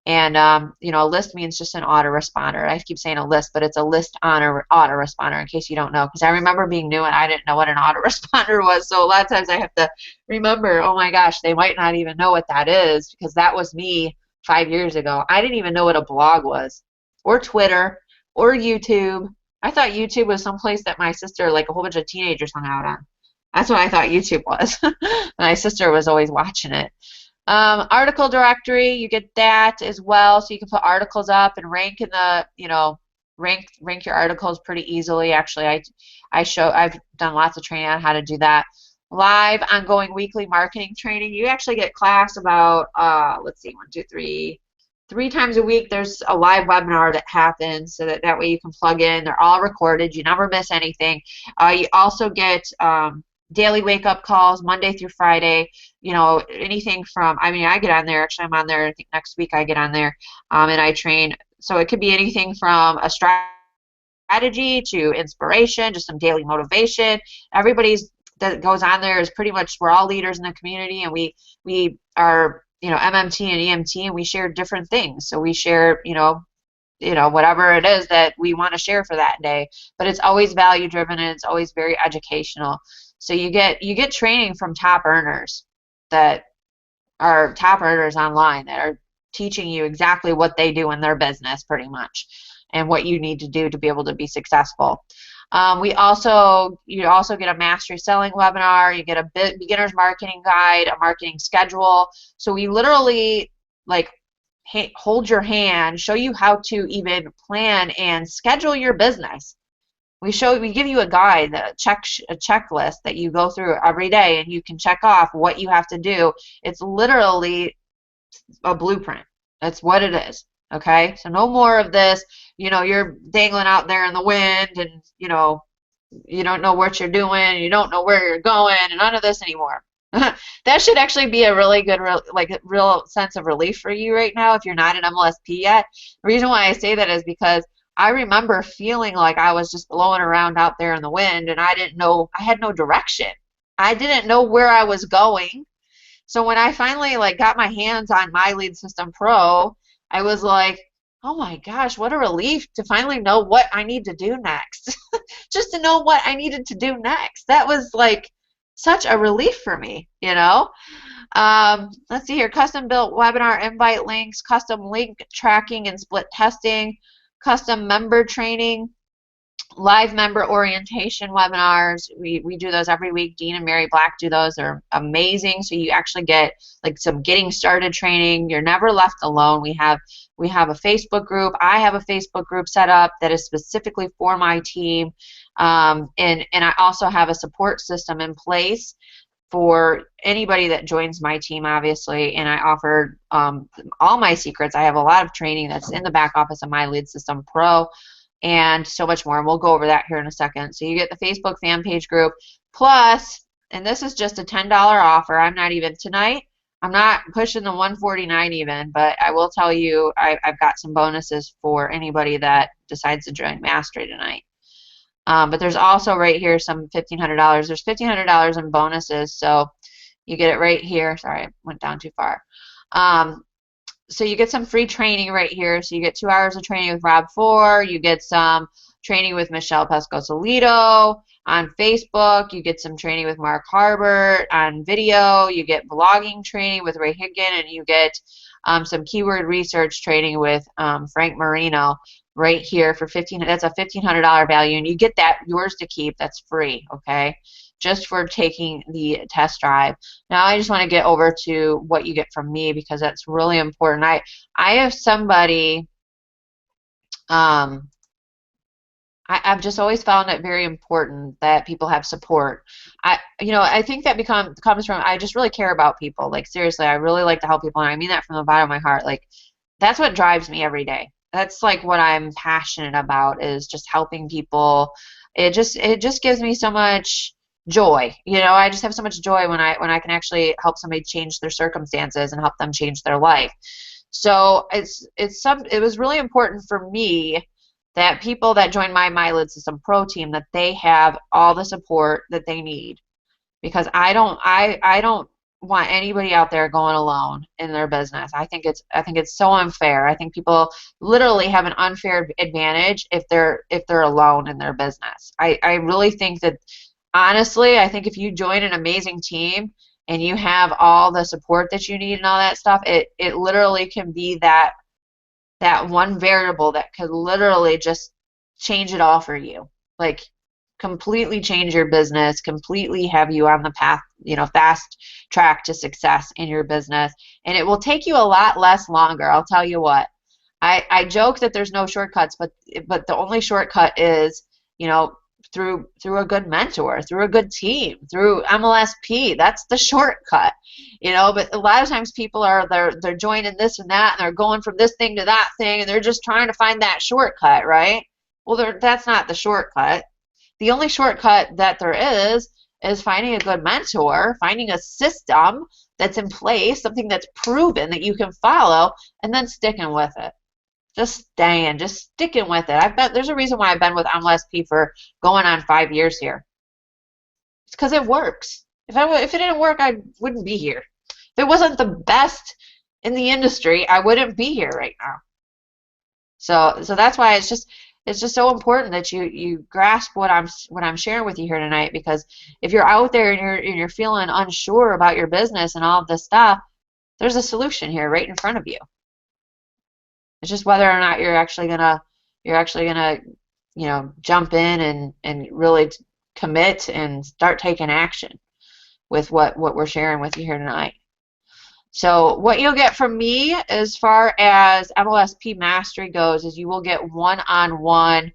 And you know, a list means just an autoresponder. I keep saying a list, but it's a list on an autoresponder, in case you don't know. Because I remember being new and I didn't know what an autoresponder was. So a lot of times I have to remember, oh my gosh, they might not even know what that is, because that was me 5 years ago. I didn't even know what a blog was, or Twitter, or YouTube. I thought YouTube was someplace that my sister, like a whole bunch of teenagers, hung out on. That's what I thought YouTube was. My sister was always watching it. Article directory, you get that as well, so you can put articles up and rank in the, you know, rank your articles pretty easily. Actually, I've done lots of training on how to do that. Live ongoing weekly marketing training. You actually get class about let's see, 1, 2, 3 times a week. There's a live webinar that happens, so that way you can plug in. They're all recorded. You never miss anything. You also get daily wake-up calls Monday through Friday. You know, anything from, I mean, I get on there, actually I'm on there, I think next week I get on there, and I train. So it could be anything from a strategy to inspiration, just some daily motivation. Everybody's that goes on there is pretty much, we're all leaders in the community, and we are, you know, MMT and EMT, and we share different things. So we share, you know, whatever it is that we want to share for that day. But it's always value driven, and it's always very educational. So you get training from top earners that are top earners online, that are teaching you exactly what they do in their business pretty much, and what you need to do to be able to be successful. You also get a mastery selling webinar. You get a beginner's marketing guide, a marketing schedule. So we literally like hold your hand, show you how to even plan and schedule your business. We give you a guide, a checklist that you go through every day, and you can check off what you have to do. It's literally a blueprint. That's what it is. Okay? So no more of this, you know, you're dangling out there in the wind, and you know, you don't know what you're doing, you don't know where you're going, and none of this anymore. That should actually be a really good, real sense of relief for you right now if you're not an MLSP yet. The reason why I say that is because I remember feeling like I was just blowing around out there in the wind, and I didn't know, I had no direction. I didn't know where I was going. So when I finally like got my hands on My Lead System Pro, I was like, oh my gosh, what a relief to finally know what I need to do next. Just to know what I needed to do next. That was like such a relief for me, you know. Let's see here, custom built webinar invite links, custom link tracking and split testing, custom member training. live member orientation webinars. We do those every week. Dean and Mary Black do those. They're amazing. So you actually get like some getting started training. You're never left alone. We have a Facebook group. I have a Facebook group set up that is specifically for my team. And I also have a support system in place for anybody that joins my team, obviously, and I offer all my secrets. I have a lot of training that's in the back office of My Lead System Pro and so much more, and we'll go over that here in a second. So you get the Facebook fan page group, plus, and this is just a $10 offer. I'm not pushing the $149 even, but I will tell you I've got some bonuses for anybody that decides to join Mastery tonight. But there's also right here some $1,500. There's $1,500 in bonuses, so you get it right here. Sorry, I went down too far. So you get some free training right here. So you get 2 hours of training with Rob Four. You get some training with Michelle Pesco-Solito on Facebook. You get some training with Mark Harbert on video. You get blogging training with Ray Higgin, and you get some keyword research training with Frank Marino right here for that's a $1,500 value, and you get that yours to keep. That's free, okay, just for taking the test drive. Now I just want to get over to what you get from me, because that's really important. I have somebody, I've just always found it very important that people have support. I think that comes from, I just really care about people. Like, seriously, I really like to help people, and I mean that from the bottom of my heart. Like, that's what drives me every day. That's like what I'm passionate about, is just helping people. It just gives me so much joy. I just have so much joy when I can actually help somebody change their circumstances and help them change their life. So it was really important for me that people that join my Lead System Pro team, that they have all the support that they need, because I don't want anybody out there going alone in their business. I think it's so unfair. I think people literally have an unfair advantage if they're alone in their business. I really think that, honestly, I think if you join an amazing team and you have all the support that you need and all that stuff, it literally can be that one variable that could literally just change it all for you. Like, completely change your business, completely have you on the path, fast track to success in your business. And it will take you a lot less longer. I'll tell you what. I joke that there's no shortcuts, but the only shortcut is, through a good mentor, through a good team, through MLSP. That's the shortcut, but a lot of times people they're joining this and that, and they're going from this thing to that thing, and they're just trying to find that shortcut, right? Well, that's not the shortcut. The only shortcut that there is finding a good mentor, finding a system that's in place, something that's proven that you can follow, and then sticking with it. Just sticking with it. There's a reason why I've been with MLSP for going on 5 years here. It's because it works. If it didn't work, I wouldn't be here. If it wasn't the best in the industry, I wouldn't be here right now. So that's why it's just so important that you grasp what I'm sharing with you here tonight, because if you're out there and you're feeling unsure about your business and all of this stuff, there's a solution here right in front of you. It's just whether or not you're actually gonna jump in and really commit and start taking action with what we're sharing with you here tonight. So what you'll get from me as far as MLSP Mastery goes is you will get one-on-one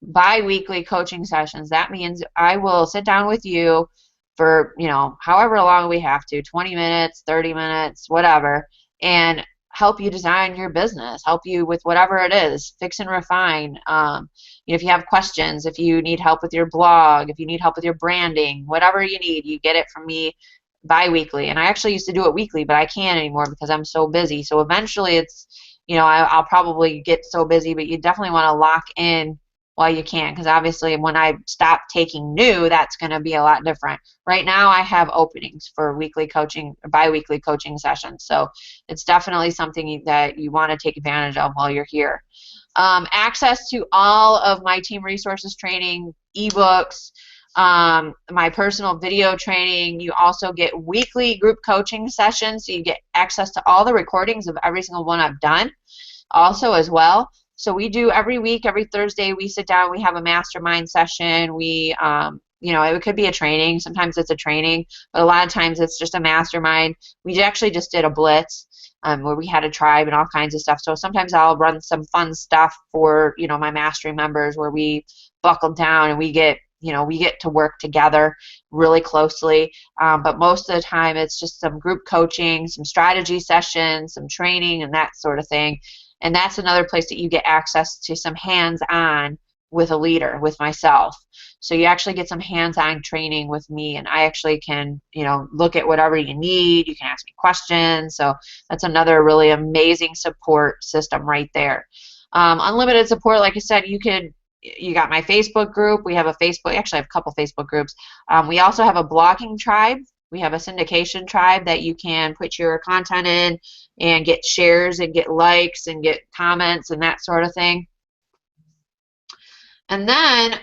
bi-weekly coaching sessions. That means I will sit down with you for, however long we have to, 20 minutes, 30 minutes, whatever, and help you design your business, help you with whatever it is, fix and refine. If you have questions, if you need help with your blog, if you need help with your branding, whatever you need, you get it from me bi-weekly. And I actually used to do it weekly, but I can't anymore because I'm so busy. So eventually it's, I'll probably get so busy, but you definitely want to lock in while you can, because obviously when I stop taking new, that's going to be a lot different. Right now I have openings for weekly coaching, bi-weekly coaching sessions. So it's definitely something that you want to take advantage of while you're here. Access to all of my team resources training, ebooks, my personal video training. You also get weekly group coaching sessions, so you get access to all the recordings of every single one I've done also as well. So we do every week, every Thursday, we sit down, we have a mastermind session. We, you know, it could be a training. Sometimes it's a training, but a lot of times it's just a mastermind. We actually just did a blitz where we had a tribe and all kinds of stuff. So sometimes I'll run some fun stuff for, you know, my mastery members where we buckle down and we get, you know, we get to work together really closely. But most of the time it's just some group coaching, some strategy sessions, some training and that sort of thing. And that's another place that you get access to some hands-on with a leader, with myself. So you actually get some hands-on training with me, and I actually can, you know, look at whatever you need. You can ask me questions. So that's another really amazing support system right there. Unlimited support, like I said, you got my Facebook group. We have a Facebook, actually I have a couple Facebook groups. We also have a blogging tribe. We have a syndication tribe that you can put your content in and get shares and get likes and get comments and that sort of thing. And then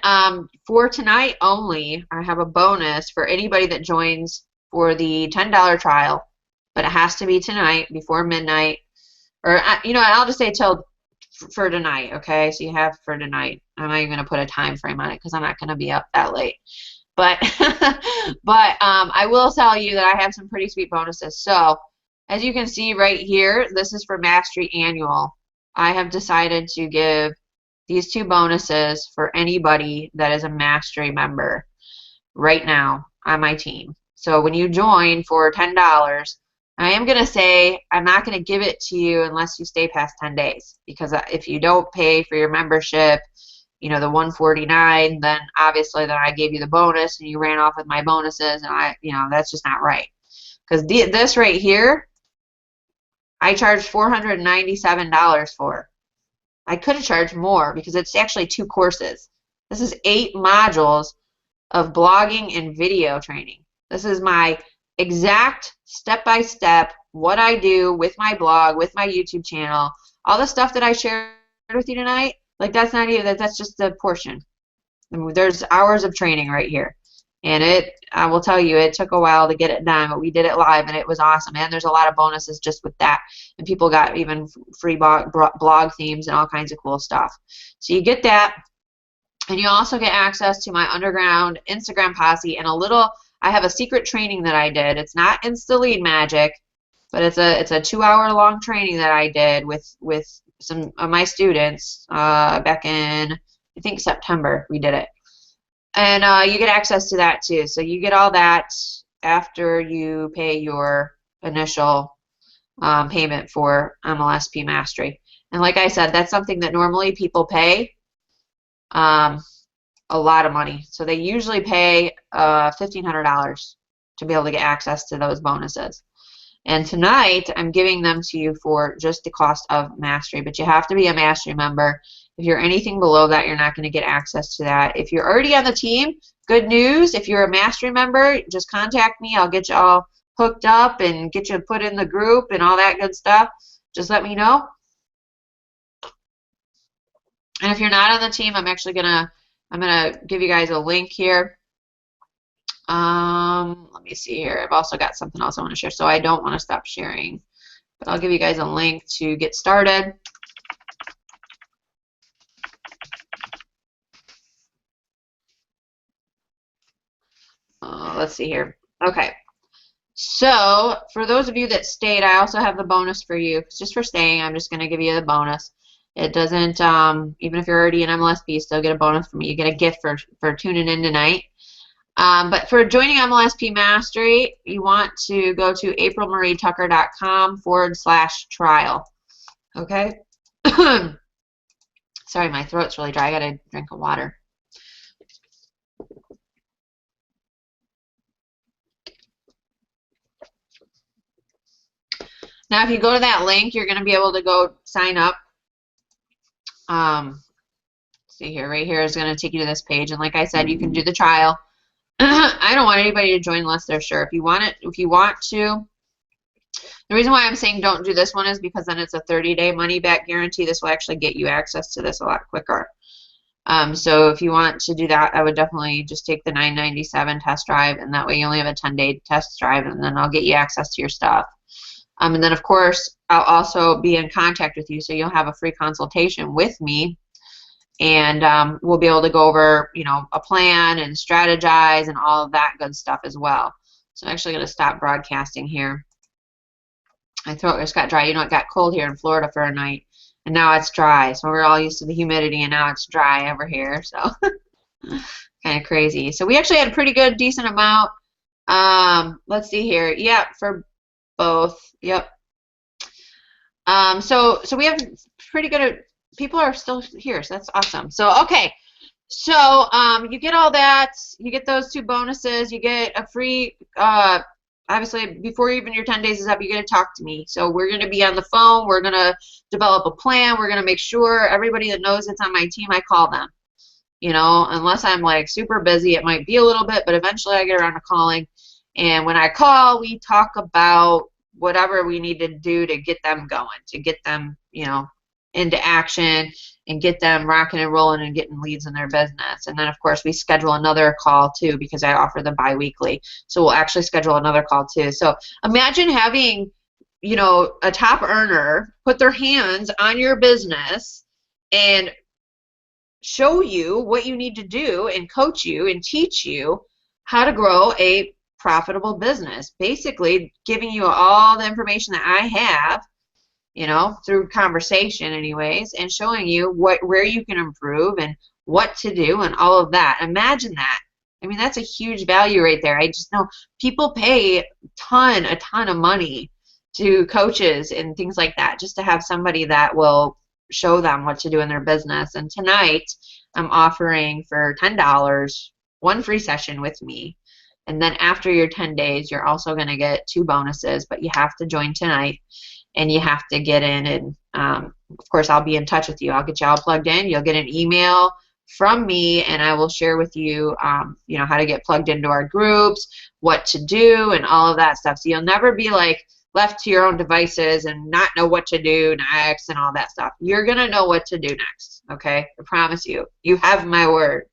for tonight only, I have a bonus for anybody that joins for the $10 trial, but it has to be tonight before midnight. Or, you know, I'll just say till for tonight, okay? So you have for tonight. I'm not even going to put a time frame on it because I'm not going to be up that late. But I will tell you that I have some pretty sweet bonuses. So as you can see right here, this is for Mastery Annual. I have decided to give these two bonuses for anybody that is a Mastery member right now on my team. So when you join for $10, I am going to say I'm not going to give it to you unless you stay past 10 days. Because if you don't pay for your membership, you know, the $149, then obviously then I gave you the bonus and you ran off with my bonuses, and you know, that's just not right. Because this right here, I charged $497 for. I could have charged more because it's actually 2 courses. This is 8 modules of blogging and video training. This is my exact step-by-step what I do with my blog, with my YouTube channel, all the stuff that I shared with you tonight. Like that's not even that's just the portion. I mean, there's hours of training right here, and I will tell you, it took a while to get it done, but we did it live, and it was awesome. And there's a lot of bonuses just with that, and people got even free blog themes and all kinds of cool stuff. So you get that, and you also get access to my underground Instagram posse and I have a secret training that I did. It's not Insta Lead Magic, but it's a 2-hour long training that I did with some of my students back in, I think, September. We did it. And you get access to that too. So you get all that after you pay your initial payment for MLSP Mastery. And like I said, that's something that normally people pay a lot of money. So they usually pay $1,500 to be able to get access to those bonuses. And tonight, I'm giving them to you for just the cost of Mastery. But you have to be a Mastery member. If you're anything below that, you're not going to get access to that. If you're already on the team, good news. If you're a Mastery member, just contact me. I'll get you all hooked up and get you put in the group and all that good stuff. Just let me know. And if you're not on the team, I'm gonna give you guys a link here. Let me see here. I've also got something else I want to share, so I don't want to stop sharing. But I'll give you guys a link to get started. Let's see here. Okay. So for those of you that stayed, I also have the bonus for you. Just for staying, I'm just going to give you the bonus. It doesn't, even if you're already in MLSP, you still get a bonus from me. You get a gift for tuning in tonight. But for joining MLSP Mastery, you want to go to aprilmarietucker.com/trial. Okay? Sorry, my throat's really dry. I got to drink of water. Now, if you go to that link, you're going to be able to go sign up. See here, right here is going to take you to this page. And like I said, you can do the trial. I don't want anybody to join unless they're sure. If you want to, the reason why I'm saying don't do this one is because then it's a 30-day money-back guarantee. This will actually get you access to this a lot quicker. So if you want to do that, I would definitely just take the $9.97 test drive, and that way you only have a 10-day test drive, and then I'll get you access to your stuff. And then, of course, I'll also be in contact with you, so you'll have a free consultation with me, and we'll be able to go over, you know, a plan and strategize and all of that good stuff as well. So I'm actually going to stop broadcasting here. My throat just got dry. You know, it got cold here in Florida for a night, and now it's dry. So we're all used to the humidity, and now it's dry over here. So kind of crazy. So we actually had a pretty good, decent amount. Let's see here. Yep, for both. Yep. So we have pretty good. People are still here, so that's awesome. So okay. So you get all that. You get those 2 bonuses. You get a free. Obviously, before even your 10 days is up, you get to talk to me. So we're going to be on the phone. We're going to develop a plan. We're going to make sure everybody that knows it's on my team, I call them. You know, unless I'm like super busy, it might be a little bit, but eventually I get around to calling. And when I call, we talk about whatever we need to do to get them going, to get them, you know, into action and get them rocking and rolling and getting leads in their business. And then, of course, we schedule another call, too, because I offer them bi-weekly. So we'll actually schedule another call, too. So imagine having, you know, a top earner put their hands on your business and show you what you need to do and coach you and teach you how to grow a profitable business. Basically, giving you all the information that I have, you know, through conversation anyways, and showing you where you can improve and what to do and all of that. Imagine that. I mean, that's a huge value right there. I just know people pay a ton of money to coaches and things like that just to have somebody that will show them what to do in their business. And tonight I'm offering for $10 1 free session with me. And then after your 10 days, you're also going to get 2 bonuses, but you have to join tonight. And you have to get in, and of course I'll be in touch with you. I'll get you all plugged in. You'll get an email from me, and I will share with you, you know, how to get plugged into our groups, what to do, and all of that stuff. So you'll never be like left to your own devices and not know what to do next and all that stuff. You're gonna know what to do next. Okay, I promise you. You have my word.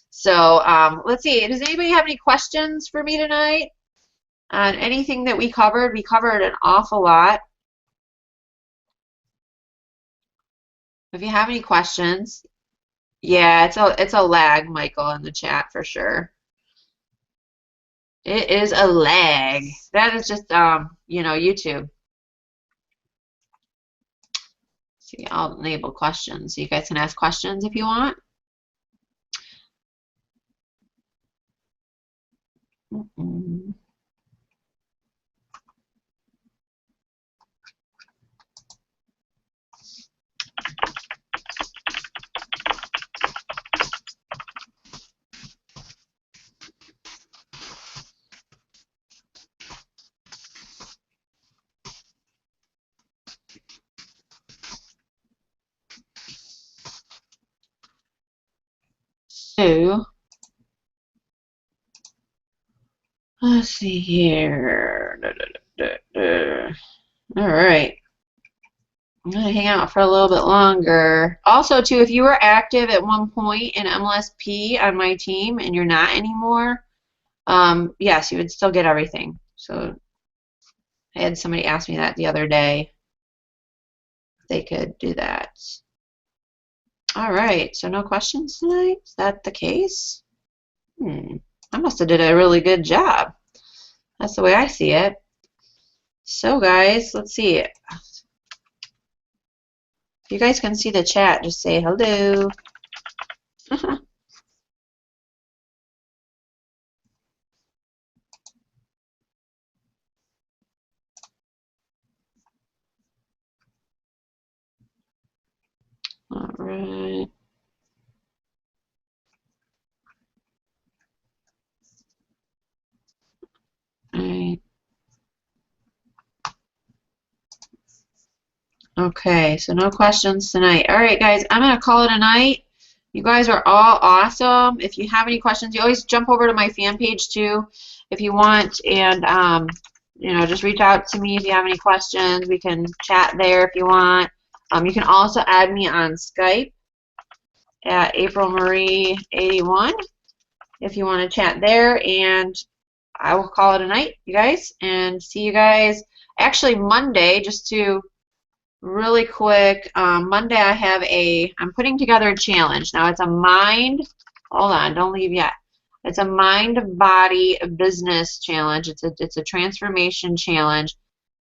So let's see. Does anybody have any questions for me tonight on anything that we covered? We covered an awful lot. If you have any questions, yeah, it's a lag, Michael, in the chat for sure. It is a lag. That is just you know, YouTube. See, I'll enable questions so you guys can ask questions if you want. So, let's see here. All right. I'm going to hang out for a little bit longer. Also, too, if you were active at one point in MLSP on my team and you're not anymore, yes, you would still get everything. So I had somebody ask me that the other day. They could do that. All right, so no questions tonight? Is that the case? I must have did a really good job. That's the way I see it. So guys, let's see. If you guys can see the chat, just say hello. All right. All right. Okay, so no questions tonight. All right, guys, I'm going to call it a night. You guys are all awesome. If you have any questions, you always jump over to my fan page, too, if you want. And, you know, just reach out to me if you have any questions. We can chat there if you want. You can also add me on Skype at AprilMarie81 if you want to chat there. And I will call it a night, you guys, and see you guys Actually, Monday, just to really quick, Monday I'm putting together a challenge. Now it's a mind, hold on, don't leave yet. It's a mind, body, business challenge. It's a transformation challenge.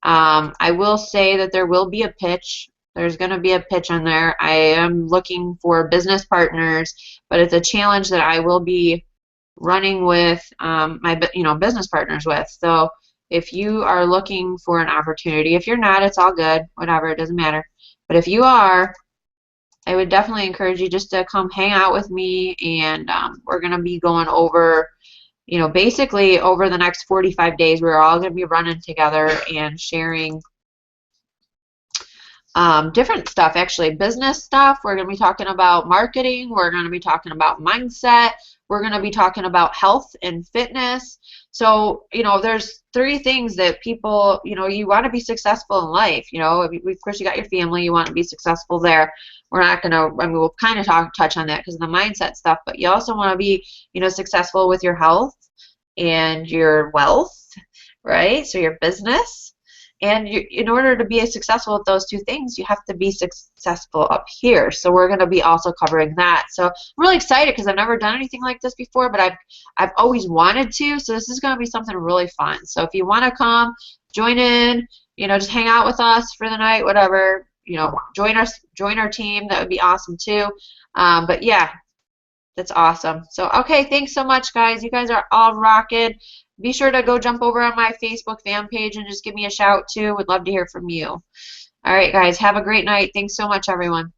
I will say that there will be a pitch. There's going to be a pitch on there. I am looking for business partners, but it's a challenge that I will be running with my business partners with. So if you are looking for an opportunity, if you're not, it's all good, whatever, it doesn't matter. But if you are, I would definitely encourage you just to come hang out with me, and we're going to be going over, basically over the next 45 days, we're all going to be running together and sharing different stuff, actually, business stuff. We're going to be talking about marketing. We're going to be talking about mindset. We're going to be talking about health and fitness. So, there's 3 things that people, you want to be successful in life. Of course, you got your family. You want to be successful there. We're not going to, we'll kind of touch on that because of the mindset stuff, but you also want to be, successful with your health and your wealth, right? So your business. And in order to be successful with those 2 things, you have to be successful up here. So we're going to be also covering that. So I'm really excited because I've never done anything like this before, but I've always wanted to. So this is going to be something really fun. So if you want to come, join in, just hang out with us for the night, whatever. Join our team. That would be awesome too. But yeah, that's awesome. So okay, thanks so much, guys. You guys are all rocking. Be sure to go jump over on my Facebook fan page and just give me a shout too. Would love to hear from you. All right, guys, have a great night. Thanks so much, everyone.